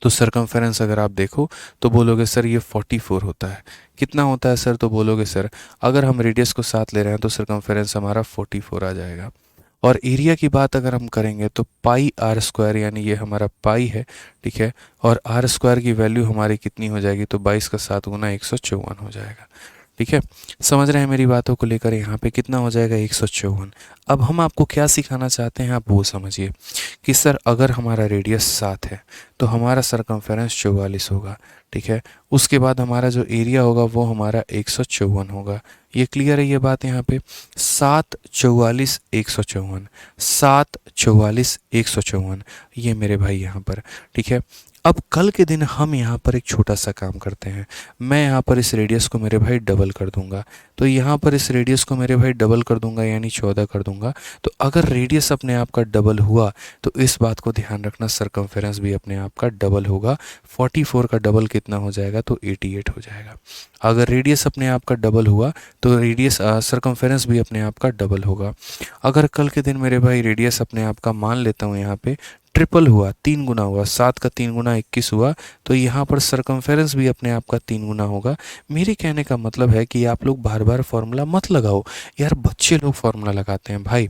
तो सरकमफेरेंस अगर आप देखो तो बोलोगे सर ये 44 होता है। कितना होता है सर? तो बोलोगे सर अगर हम रेडियस को 7 ले रहे हैं तो सरकमफेरेंस हमारा 44 आ जाएगा। और एरिया की बात अगर हम करेंगे तो πr², यानी ये हमारा पाई है, ठीक है? और r² की वैल्यू हमारी कितनी हो जाएगी? तो 22 का 7 गुना 154 हो जाएगा, ठीक है? समझ रहे हैं मेरी बातों को लेकर? यहाँ पे कितना हो जाएगा? 154। अब हम आपको क्या सिखाना चाहते हैं आप वो समझिए कि सर अगर हमारा रेडियस 7 है तो हमारा सरकमफेरेंस 44 होगा, ठीक है? उसके बाद हमारा जो एरिया होगा वो हमारा 154 होगा। ये क्लियर है ये बात यहाँ पे? 7 44 154, 7 44 154, ये मेरे भाई यहाँ पर, ठीक है? अब कल के दिन हम यहाँ पर एक छोटा सा काम करते हैं। मैं यहाँ पर इस रेडियस को मेरे भाई डबल कर दूंगा, तो यहाँ पर इस रेडियस को मेरे भाई डबल कर दूंगा यानी 14 कर दूंगा। तो अगर रेडियस अपने आप का डबल हुआ तो इस बात को ध्यान रखना सरकमफेरेंस भी अपने आप का डबल होगा। 44 का डबल कितना हो जाएगा, तो 88 हो जाएगा। अगर रेडियस अपने आप का डबल हुआ तो रेडियस सरकमफेरेंस भी अपने आप का डबल होगा। अगर कल के दिन मेरे भाई रेडियस अपने आप का मान लेता हूँ यहाँ पे ट्रिपल हुआ, 3 गुना हुआ, 7 का 3 गुना 21 हुआ, तो यहाँ पर सरकमफेरेंस भी अपने आप का 3 गुना होगा। मेरे कहने का मतलब है कि आप लोग बार बार फॉर्मूला मत लगाओ यार, बच्चे लोग फॉर्मूला लगाते हैं भाई,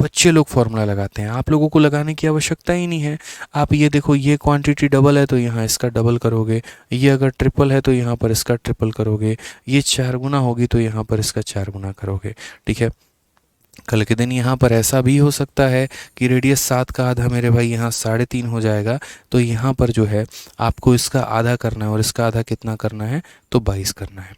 बच्चे लोग फॉर्मूला लगाते हैं, आप लोगों को लगाने की आवश्यकता ही नहीं है। आप ये देखो, ये क्वांटिटी डबल है तो यहाँ इसका डबल करोगे, ये अगर ट्रिपल है तो यहाँ पर इसका ट्रिपल करोगे, ये 4 गुना होगी तो यहाँ पर इसका 4 गुना करोगे। ठीक है, कल के दिन यहाँ पर ऐसा भी हो सकता है कि रेडियस 7 का आधा मेरे भाई यहाँ 3.5 हो जाएगा, तो यहाँ पर जो है आपको इसका आधा करना है, और इसका आधा कितना करना है, तो 22 करना है।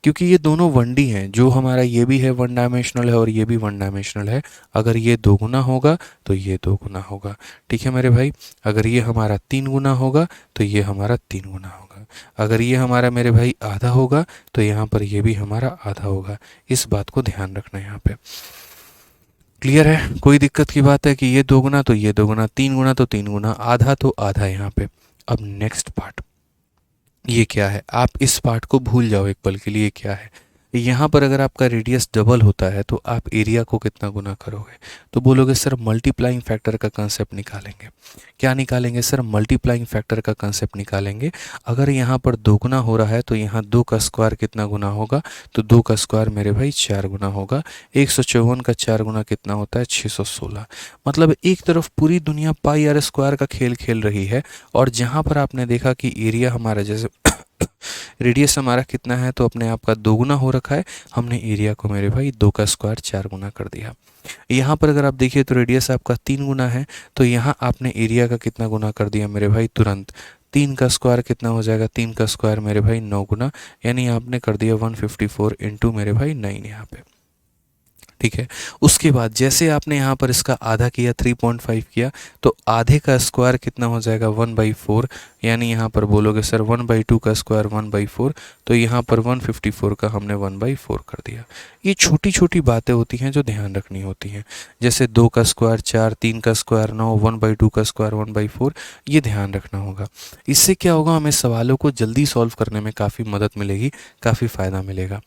क्योंकि ये दोनों 1D हैं, जो हमारा ये भी है 1 डायमेंशनल है और ये भी 1 डायमेंशनल है। अगर ये 2 गुना होगा तो ये 2 गुना होगा। ठीक है मेरे भाई, अगर ये हमारा 3 गुना होगा तो ये हमारा 3 गुना होगा। अगर ये हमारा मेरे भाई आधा होगा तो यहाँ पर ये भी हमारा आधा होगा। इस बात को ध्यान रखना है यहाँ पे। क्लियर है? कोई दिक्कत की बात है कि ये 2 गुना तो ये 2 गुना, 3 गुना तो 3 गुना, आधा तो आधा यहाँ पे। अब नेक्स्ट पार्ट ये क्या है, आप इस पार्ट को भूल जाओ एक पल के लिए। क्या है यहाँ पर, अगर आपका रेडियस डबल होता है तो आप एरिया को कितना गुना करोगे, तो बोलोगे सर मल्टीप्लाइंग फैक्टर का कंसेप्ट निकालेंगे। क्या निकालेंगे सर? मल्टीप्लाइंग फैक्टर का कंसेप्ट निकालेंगे। अगर यहाँ पर 2 गुना हो रहा है तो यहाँ 2 का स्क्वायर कितना गुना होगा, तो 2 का स्क्वायर मेरे भाई 4 गुना होगा। 154 का 4 गुना कितना होता है, 616। मतलब एक तरफ पूरी दुनिया पाई आर स्क्वायर का खेल खेल रही है, और जहाँ पर आपने देखा कि एरिया हमारा जैसे रेडियस हमारा कितना है तो अपने आप का 2 गुना हो रखा है, हमने एरिया को मेरे भाई 2 का स्क्वायर 4 गुना कर दिया। यहाँ पर अगर आप देखिए तो रेडियस आपका 3 गुना है, तो यहाँ आपने एरिया का कितना गुना कर दिया मेरे भाई, तुरंत 3 का स्क्वायर कितना हो जाएगा, 3 का स्क्वायर मेरे भाई 9 गुना, यानी आपने कर दिया 154 इंटू मेरे भाई 9 यहाँ पे। ठीक है, उसके बाद जैसे आपने यहाँ पर इसका आधा किया 3.5 किया, तो आधे का स्क्वायर कितना हो जाएगा 1/4, यानी यहाँ पर बोलोगे सर 1/2 का स्क्वायर 1/4, तो यहाँ पर 154 का हमने 1/4 कर दिया। ये छोटी छोटी बातें होती हैं जो ध्यान रखनी होती हैं, जैसे 2 का स्क्वायर 4, 3 का स्क्वायर 9, 1/2 का स्क्वायर 1/4, ये ध्यान रखना होगा। इससे क्या होगा, हमें सवालों को जल्दी सॉल्व करने में काफ़ी मदद मिलेगी, काफ़ी फ़ायदा मिलेगा।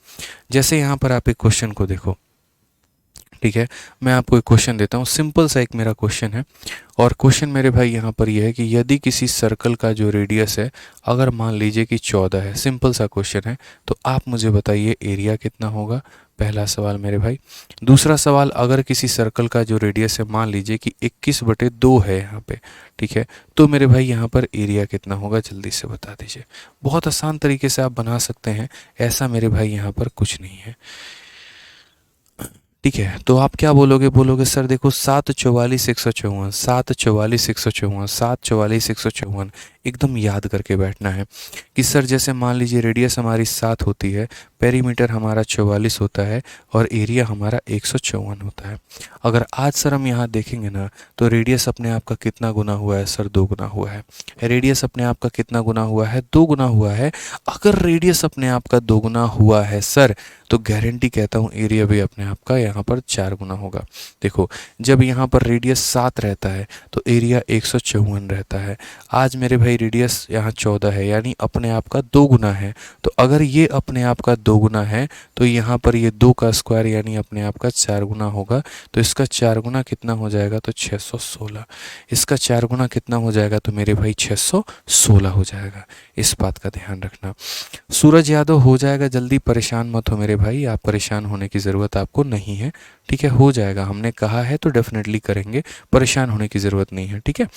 जैसे यहाँ पर आप एक क्वेश्चन को देखो, ठीक है, मैं आपको एक क्वेश्चन देता हूँ, सिंपल सा एक मेरा क्वेश्चन है, और क्वेश्चन मेरे भाई यहाँ पर यह है कि यदि किसी सर्कल का जो रेडियस है अगर मान लीजिए कि 14 है, सिंपल सा क्वेश्चन है, तो आप मुझे बताइए एरिया कितना होगा। पहला सवाल मेरे भाई। दूसरा सवाल, अगर किसी सर्कल का जो रेडियस है मान लीजिए कि 21/2 है यहाँ पे, ठीक है, तो मेरे भाई यहाँ पर एरिया कितना होगा, जल्दी से बता दीजिए। बहुत आसान तरीके से आप बना सकते हैं, ऐसा मेरे भाई यहाँ पर कुछ नहीं है। ठीक है, तो आप क्या बोलोगे, बोलोगे सर देखो 7/44/154, 7/44/154, 7/44/154, एकदम याद करके बैठना है कि सर जैसे मान लीजिए रेडियस हमारी 7 होती है, पेरीमीटर हमारा 44 होता है, और एरिया हमारा 154 होता है। अगर आज सर हम यहाँ देखेंगे ना, तो रेडियस अपने आप का कितना गुना हुआ है सर, 2 गुना हुआ है। रेडियस अपने आप का कितना गुना हुआ है, 2 गुना हुआ है। अगर रेडियस अपने आप का 2 गुना हुआ है सर, तो गारंटी कहता हूँ एरिया भी अपने आप का यहाँ पर 4 गुना होगा। देखो, जब यहाँ पर रेडियस 7 रहता है तो एरिया 154 रहता है। आज मेरे भाई रेडियस यहाँ 14 है, यानी अपने आप का 2 गुना है। तो अगर ये अपने आप का 2 गुना है, तो यहाँ पर ये 2 का स्क्वायर यानी अपने आप का 4 गुना होगा। तो इसका 4 गुना कितना हो जाएगा, तो 616। इसका 4 गुना कितना हो जाएगा, तो मेरे भाई 616 हो जाएगा। इस बात का ध्यान रखना। सूरज यादव हो जाएगा जल्दी, परेशान मत हो मेरे भाई, आप परेशान होने की ज़रूरत आपको नहीं है। ठीक है, हो जाएगा, हमने कहा है तो डेफिनेटली करेंगे, परेशान होने की ज़रूरत नहीं है। ठीक है,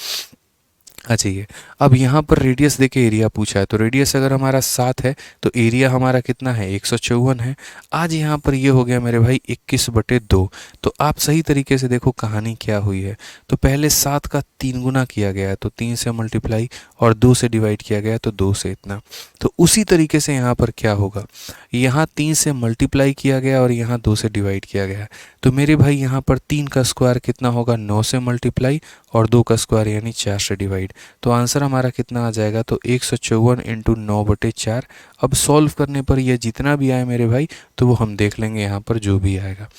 अच्छा ये अब यहाँ पर रेडियस देके एरिया पूछा है, तो रेडियस अगर हमारा 7 है तो एरिया हमारा कितना है, 154 है। आज यहाँ पर ये हो गया मेरे भाई 21/2। तो आप सही तरीके से देखो कहानी क्या हुई है। तो पहले 7 का 3 गुना किया गया है, तो 3 से मल्टीप्लाई, और 2 से डिवाइड किया गया तो 2 से इतना। तो उसी तरीके से यहाँ पर क्या होगा, यहाँ 3 से मल्टीप्लाई किया गया और यहाँ 2 से डिवाइड किया गया। तो मेरे भाई यहाँ पर 3 का स्क्वायर कितना होगा, 9 से मल्टीप्लाई, और 2 का स्क्वायर यानी 4 से डिवाइड। तो आंसर हमारा कितना आ जाएगा, तो 154 इंटू 9/4। अब सॉल्व करने पर यह जितना भी आए मेरे भाई तो वो हम देख लेंगे यहाँ पर जो भी आएगा,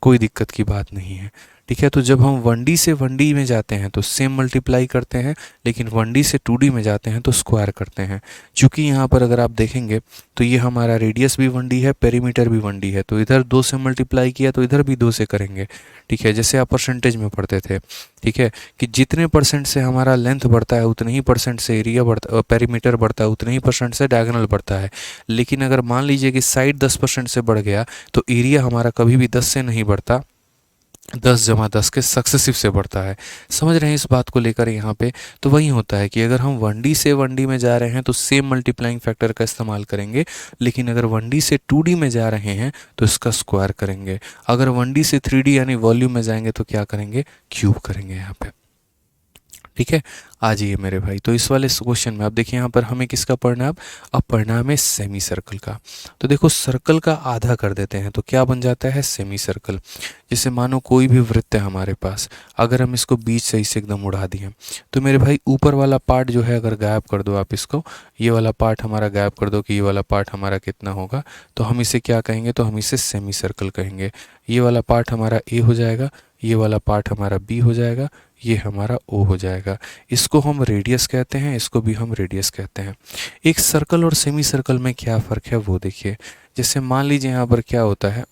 कोई दिक्कत की बात नहीं है। ठीक है, तो जब हम 1D से 1D में जाते हैं तो सेम मल्टीप्लाई करते हैं, लेकिन 1D से 2D में जाते हैं तो स्क्वायर करते हैं। चूंकि यहाँ पर अगर आप देखेंगे तो ये हमारा रेडियस भी 1D है, पेरीमीटर भी 1D है, तो इधर 2 से मल्टीप्लाई किया तो इधर भी 2 से करेंगे। ठीक है, जैसे आप परसेंटेज में पढ़ते थे, ठीक है, कि जितने परसेंट से हमारा लेंथ बढ़ता है उतने ही परसेंट से एरिया बढ़ता, पेरीमीटर बढ़ता है, उतने ही परसेंट से डायगोनल बढ़ता है। लेकिन अगर मान लीजिए कि साइड 10% से बढ़ गया तो एरिया हमारा कभी भी 10 से नहीं बढ़ता, 10 जमा 10 के सक्सेसिव से बढ़ता है। समझ रहे हैं इस बात को लेकर यहाँ पे? तो वही होता है कि अगर हम 1D से 1D में जा रहे हैं तो सेम मल्टीप्लाइंग फैक्टर का इस्तेमाल करेंगे, लेकिन अगर 1D से 2D में जा रहे हैं तो इसका स्क्वायर करेंगे। अगर 1D से 3D यानी वॉल्यूम में जाएंगे तो क्या करेंगे, क्यूब करेंगे यहाँ पे। ठीक है, आ जाइए मेरे भाई। तो इस वाले क्वेश्चन में आप देखिए यहाँ पर हमें किसका पढ़ना है, अब पढ़ना है हमें सेमी सर्कल का। तो देखो सर्कल का आधा कर देते हैं तो क्या बन जाता है, सेमी सर्कल। जैसे मानो कोई भी वृत्त है हमारे पास, अगर हम इसको बीच से इसे एकदम उड़ा दिए तो मेरे भाई ऊपर वाला पार्ट जो है अगर गायब कर दो आप इसको, ये वाला पार्ट हमारा गायब कर दो कि ये वाला पार्ट हमारा कितना होगा, तो हम इसे क्या कहेंगे, तो हम इसे सेमी सर्कल कहेंगे। ये वाला पार्ट हमारा ए हो जाएगा, ये वाला पार्ट हमारा बी हो जाएगा, ये हमारा ओ हो जाएगा। इसको हम रेडियस कहते हैं, इसको भी हम रेडियस कहते हैं। एक सर्कल और सेमी सर्कल में क्या फ़र्क है वो देखिए। जैसे मान लीजिए यहाँ पर क्या होता है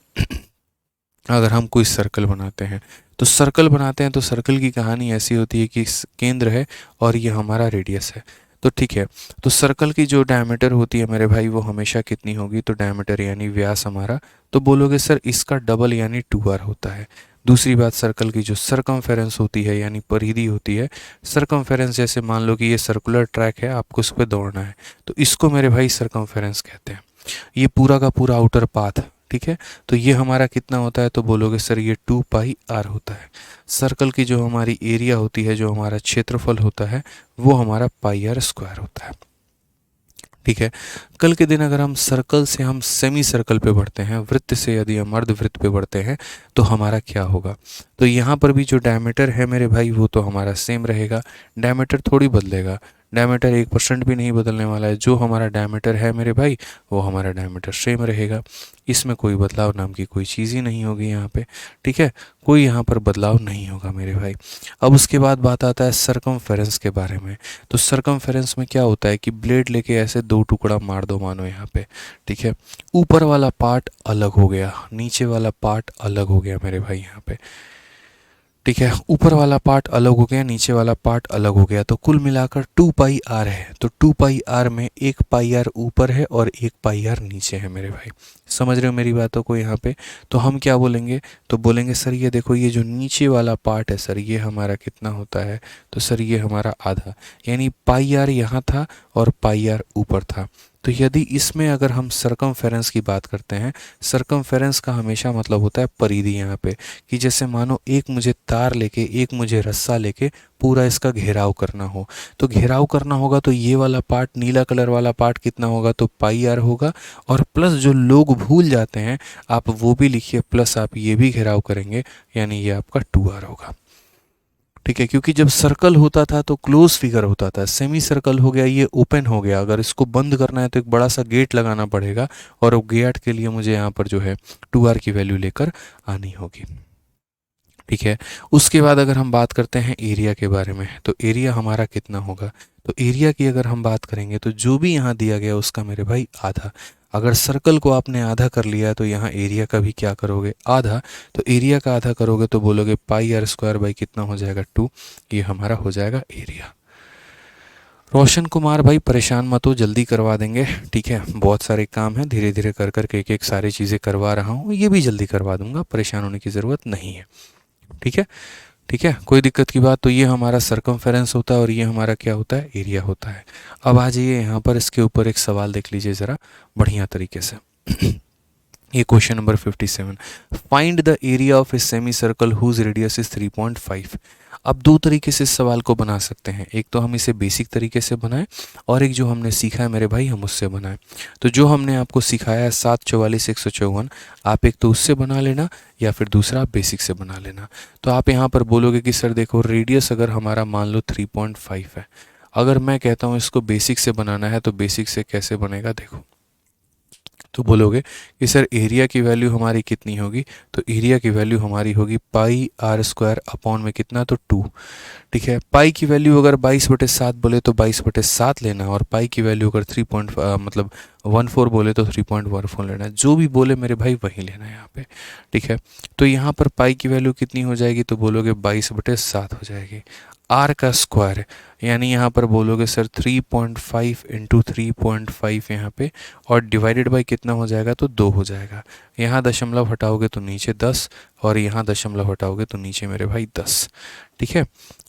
अगर हम कोई सर्कल बनाते हैं तो सर्कल बनाते हैं तो सर्कल की कहानी ऐसी होती है कि केंद्र है और ये हमारा रेडियस है। तो ठीक है, तो सर्कल की जो डायमीटर होती है मेरे भाई वो हमेशा कितनी होगी, तो डायमीटर यानी व्यास हमारा, तो बोलोगे सर इसका डबल यानी 2r होता है। दूसरी बात, सर्कल की जो सरकमफेरेंस होती है यानी परिधि होती है, सरकमफेरेंस जैसे मान लो कि ये सर्कुलर ट्रैक है, आपको उस पर दौड़ना है तो इसको मेरे भाई सरकमफेरेंस कहते हैं। ये पूरा का पूरा आउटर पाथ, ठीक है, तो ये हमारा कितना होता है, तो बोलोगे सर ये 2πr होता है। सर्कल की जो हमारी एरिया होती है, जो हमारा क्षेत्रफल होता है, वो हमारा πr² होता है। ठीक है, कल के दिन अगर हम सर्कल से हम सेमी सर्कल पे बढ़ते हैं, वृत्त से यदि हम अर्धवृत्त पे बढ़ते हैं तो हमारा क्या होगा, तो यहाँ पर भी जो डायमीटर है मेरे भाई वो तो हमारा सेम रहेगा, डायमीटर थोड़ी बदलेगा, डायमीटर 1% भी नहीं बदलने वाला है। जो हमारा डायमीटर है मेरे भाई वो हमारा डायमीटर सेम रहेगा, इसमें कोई बदलाव नाम की कोई चीज़ ही नहीं होगी यहाँ पे। ठीक है, कोई यहाँ पर बदलाव नहीं होगा मेरे भाई। अब उसके बाद बात आता है सरकमफेरेंस के बारे में। तो सरकमफेरेंस में क्या होता है कि ब्लेड लेके ऐसे 2 टुकड़ा मार दो मानो यहाँ पे, ठीक है, ऊपर वाला पार्ट अलग हो गया, नीचे वाला पार्ट अलग हो गया मेरे भाई यहाँ पे। ठीक है, ऊपर वाला पार्ट अलग हो गया, नीचे वाला पार्ट अलग हो गया, तो कुल मिलाकर 2πr है। तो 2πr में 1πr ऊपर है और 1πr नीचे है मेरे भाई। समझ रहे हो मेरी बातों को यहाँ पे? तो हम क्या बोलेंगे, तो बोलेंगे सर ये देखो ये जो नीचे वाला पार्ट है सर ये हमारा कितना होता है, तो सर ये हमारा आधा, यानी πr यहाँ था और πr ऊपर था। तो यदि इसमें अगर हम सरकमफेरेंस की बात करते हैं, सरकमफेरेंस का हमेशा मतलब होता है परिधि यहाँ पे, कि जैसे मानो एक मुझे तार लेके, एक मुझे रस्सा लेके पूरा इसका घेराव करना हो, तो घेराव करना होगा तो ये वाला पार्ट, नीला कलर वाला पार्ट कितना होगा, तो πr होगा, और प्लस जो लोग भूल जाते हैं आप वो भी लिखिए, प्लस आप ये भी घेराव करेंगे यानी ये आपका 2r होगा। ठीक है, क्योंकि जब सर्कल होता था तो क्लोज फिगर होता था, सेमी सर्कल हो गया ये ओपन हो गया, अगर इसको बंद करना है तो एक बड़ा सा गेट लगाना पड़ेगा, और वो गेट के लिए मुझे यहाँ पर जो है 2r की वैल्यू लेकर आनी होगी। ठीक है, उसके बाद अगर हम बात करते हैं एरिया के बारे में, तो एरिया हमारा कितना होगा, तो एरिया की अगर हम बात करेंगे तो जो भी यहाँ दिया गया उसका मेरे भाई आधा। अगर सर्कल को आपने आधा कर लिया है तो यहाँ एरिया का भी क्या करोगे, आधा। तो एरिया का आधा करोगे तो बोलोगे πr² बाई कितना हो जाएगा, 2, ये हमारा हो जाएगा एरिया। रोशन कुमार भाई परेशान मत हो, जल्दी करवा देंगे। ठीक है, बहुत सारे काम हैं, धीरे धीरे कर कर के एक एक सारी चीज़ें करवा रहा हूँ, ये भी जल्दी करवा दूंगा, परेशान होने की ज़रूरत नहीं है। ठीक है, ठीक है, कोई दिक्कत की बात। तो ये हमारा सरकमफेरेंस होता है और ये हमारा क्या होता है, एरिया होता है। अब आ जाइए यहाँ पर, इसके ऊपर एक सवाल देख लीजिए ज़रा बढ़िया तरीके से। ये question number 57। Find the area of a semi circle whose radius is 3.5। अब दो तरीके से इस सवाल को बना सकते हैं, एक तो हम इसे बेसिक तरीके से बनाएं और एक जो हमने सीखा है मेरे भाई हम उससे बनाएं। तो जो हमने आपको सिखाया है 7 44 154, आप एक तो उससे बना लेना या फिर दूसरा आप बेसिक से बना लेना। तो आप यहाँ पर बोलोगे कि सर देखो रेडियस अगर हमारा मान लो 3.5 है, अगर मैं कहता हूँ इसको बेसिक से बनाना है तो बेसिक से कैसे बनेगा देखो। तो बोलोगे कि सर एरिया की वैल्यू हमारी कितनी होगी, तो एरिया की वैल्यू हमारी होगी पाई आर स्क्वायर अपॉन में कितना, तो 2। ठीक है, पाई की वैल्यू अगर 22/7 बोले तो 22/7 लेना, और पाई की वैल्यू अगर 3.14 बोले तो 3.14 लेना, जो भी बोले मेरे भाई वही लेना है यहाँ पे। ठीक है, तो यहाँ पर पाई की वैल्यू कितनी हो जाएगी, तो बोलोगे 22/7 हो जाएगी। आर का स्क्वायर यानी यहाँ पर बोलोगे सर 3.5 इंटू 3.5 यहाँ पे, और डिवाइडेड बाई कितना हो जाएगा, तो 2 हो जाएगा। यहाँ दशमलव हटाओगे तो नीचे 10, और यहाँ दशमलव हटाओगे तो नीचे मेरे भाई 10। ठीक है,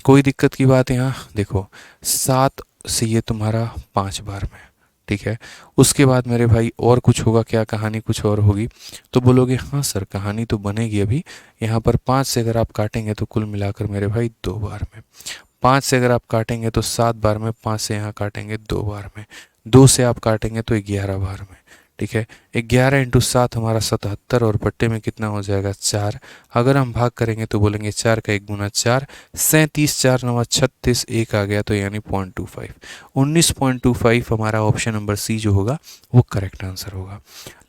कोई दिक्कत की बात यहाँ देखो, 7 से ये तुम्हारा 5 बार में। ठीक है, उसके बाद मेरे भाई और कुछ होगा क्या, कहानी कुछ और होगी, तो बोलोगे हाँ सर कहानी तो बनेगी अभी। यहाँ पर 5 से अगर आप काटेंगे तो कुल मिलाकर मेरे भाई 2 बार में, 5 से अगर आप काटेंगे तो 7 बार में, 5 से यहाँ काटेंगे 2 बार में, 2 से आप काटेंगे तो 11 बार में। ठीक है, 11 इंटू 7 हमारा 77, और बट्टे में कितना हो जाएगा 4। अगर हम भाग करेंगे तो बोलेंगे 4 का 1 गुना 4, 37 4 9 36, 1 आ गया तो यानी 0.25, 19.25 हमारा ऑप्शन नंबर सी जो होगा वो करेक्ट आंसर होगा।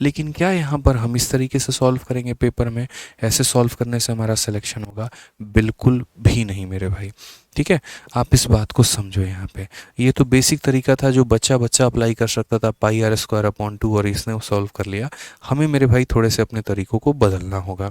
लेकिन क्या यहाँ पर हम इस तरीके से सॉल्व करेंगे पेपर में, ऐसे सॉल्व करने से हमारा सिलेक्शन होगा, बिल्कुल भी नहीं मेरे भाई। ठीक है, आप इस बात को समझो यहाँ पे, ये तो बेसिक तरीका था जो बच्चा अप्लाई कर सकता था, पाई आर स्क्वायर अपॉन 2, और इसने वो सॉल्व कर लिया। हमें मेरे भाई थोड़े से अपने तरीकों को बदलना होगा,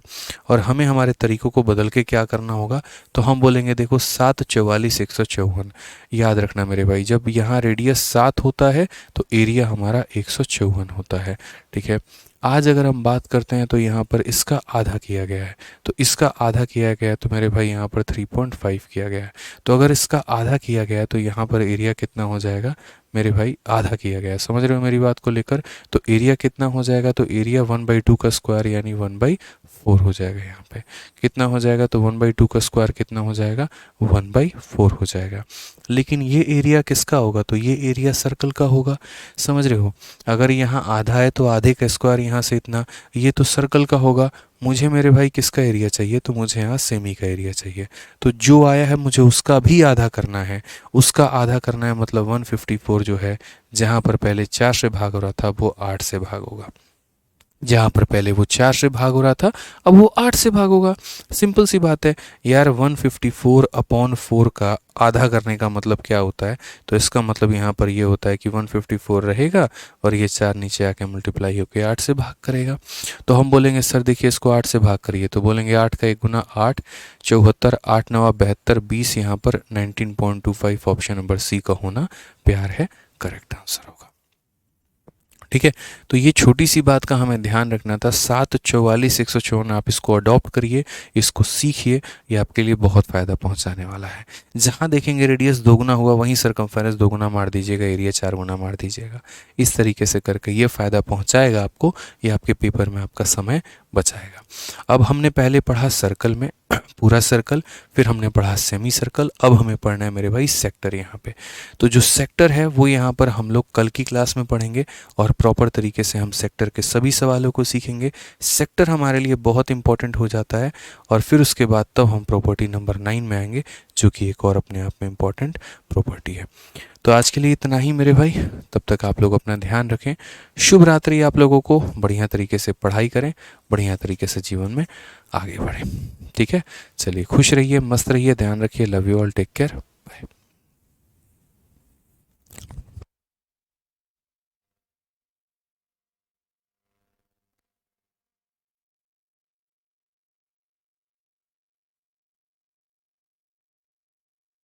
और हमें हमारे तरीकों को बदल के क्या करना होगा, तो हम बोलेंगे देखो 7 44 154। याद रखना मेरे भाई, जब यहाँ रेडियस 7 होता है तो एरिया हमारा 154 होता है। ठीक है, आज अगर हम बात करते हैं तो यहाँ पर इसका आधा किया गया है, तो इसका आधा किया गया है तो मेरे भाई यहाँ पर 3.5 किया गया है। तो अगर इसका आधा किया गया है तो यहाँ पर एरिया कितना हो जाएगा मेरे भाई, आधा किया गया है। समझ रहे हो मेरी बात को लेकर, तो एरिया कितना हो जाएगा, तो एरिया 1/2 का स्क्वायर यानी 1/4 हो जाएगा। यहाँ पे कितना हो जाएगा, तो 1/2 का स्क्वायर कितना हो जाएगा, 1/4 हो जाएगा। लेकिन ये एरिया किसका होगा, तो ये एरिया सर्कल का होगा। समझ रहे हो, अगर यहाँ आधा है तो आधे का स्क्वायर यहाँ से इतना, ये तो सर्कल का होगा। मुझे मेरे भाई किसका एरिया चाहिए, तो मुझे यहाँ सेमी का एरिया चाहिए। तो जो आया है मुझे उसका भी आधा करना है, उसका आधा करना है मतलब 154 जो है, जहाँ पर पहले 4 से भाग हो रहा था वो 8 से भाग होगा, जहाँ पर पहले वो 4 से भाग हो रहा था अब वो 8 से भाग होगा। सिंपल सी बात है यार, 154/4 का आधा करने का मतलब क्या होता है, तो इसका मतलब यहाँ पर ये होता है कि 154 रहेगा और ये 4 नीचे आके मल्टीप्लाई होकर 8 से भाग करेगा। तो हम बोलेंगे सर देखिए इसको 8 से भाग करिए, तो बोलेंगे 8 का 1 गुना 8, 74, 8 9 72, 20, यहाँ पर 19.25 ऑप्शन नंबर सी का होना प्यार है करेक्ट आंसर होगा। ठीक है, तो ये छोटी सी बात का हमें ध्यान रखना था। 7 44 154 आप इसको अडॉप्ट करिए, इसको सीखिए, ये आपके लिए बहुत फ़ायदा पहुंचाने वाला है। जहां देखेंगे रेडियस दोगुना हुआ वहीं सरकमफेरेंस दोगुना मार दीजिएगा, एरिया 4 गुना मार दीजिएगा। इस तरीके से करके ये फ़ायदा पहुंचाएगा आपको, ये आपके पेपर में आपका समय बचाएगा। अब हमने पहले पढ़ा सर्कल में पूरा सर्कल, फिर हमने पढ़ा सेमी सर्कल, अब हमें पढ़ना है मेरे भाई सेक्टर। यहाँ पे तो जो सेक्टर है वो यहाँ पर हम लोग कल की क्लास में पढ़ेंगे, और प्रॉपर तरीके से हम सेक्टर के सभी सवालों को सीखेंगे। सेक्टर हमारे लिए बहुत इंपॉर्टेंट हो जाता है, और फिर उसके बाद तब हम प्रॉपर्टी नंबर 9 में आएंगे, जो कि एक और अपने आप में इम्पॉर्टेंट प्रॉपर्टी है। तो आज के लिए इतना ही मेरे भाई, तब तक आप लोग अपना ध्यान रखें। शुभ रात्रि आप लोगों को, बढ़िया तरीके से पढ़ाई करें, बढ़िया तरीके से जीवन में आगे बढ़ें। ठीक है, चलिए खुश रहिए, मस्त रहिए, ध्यान रखिए, love you all, take care, bye.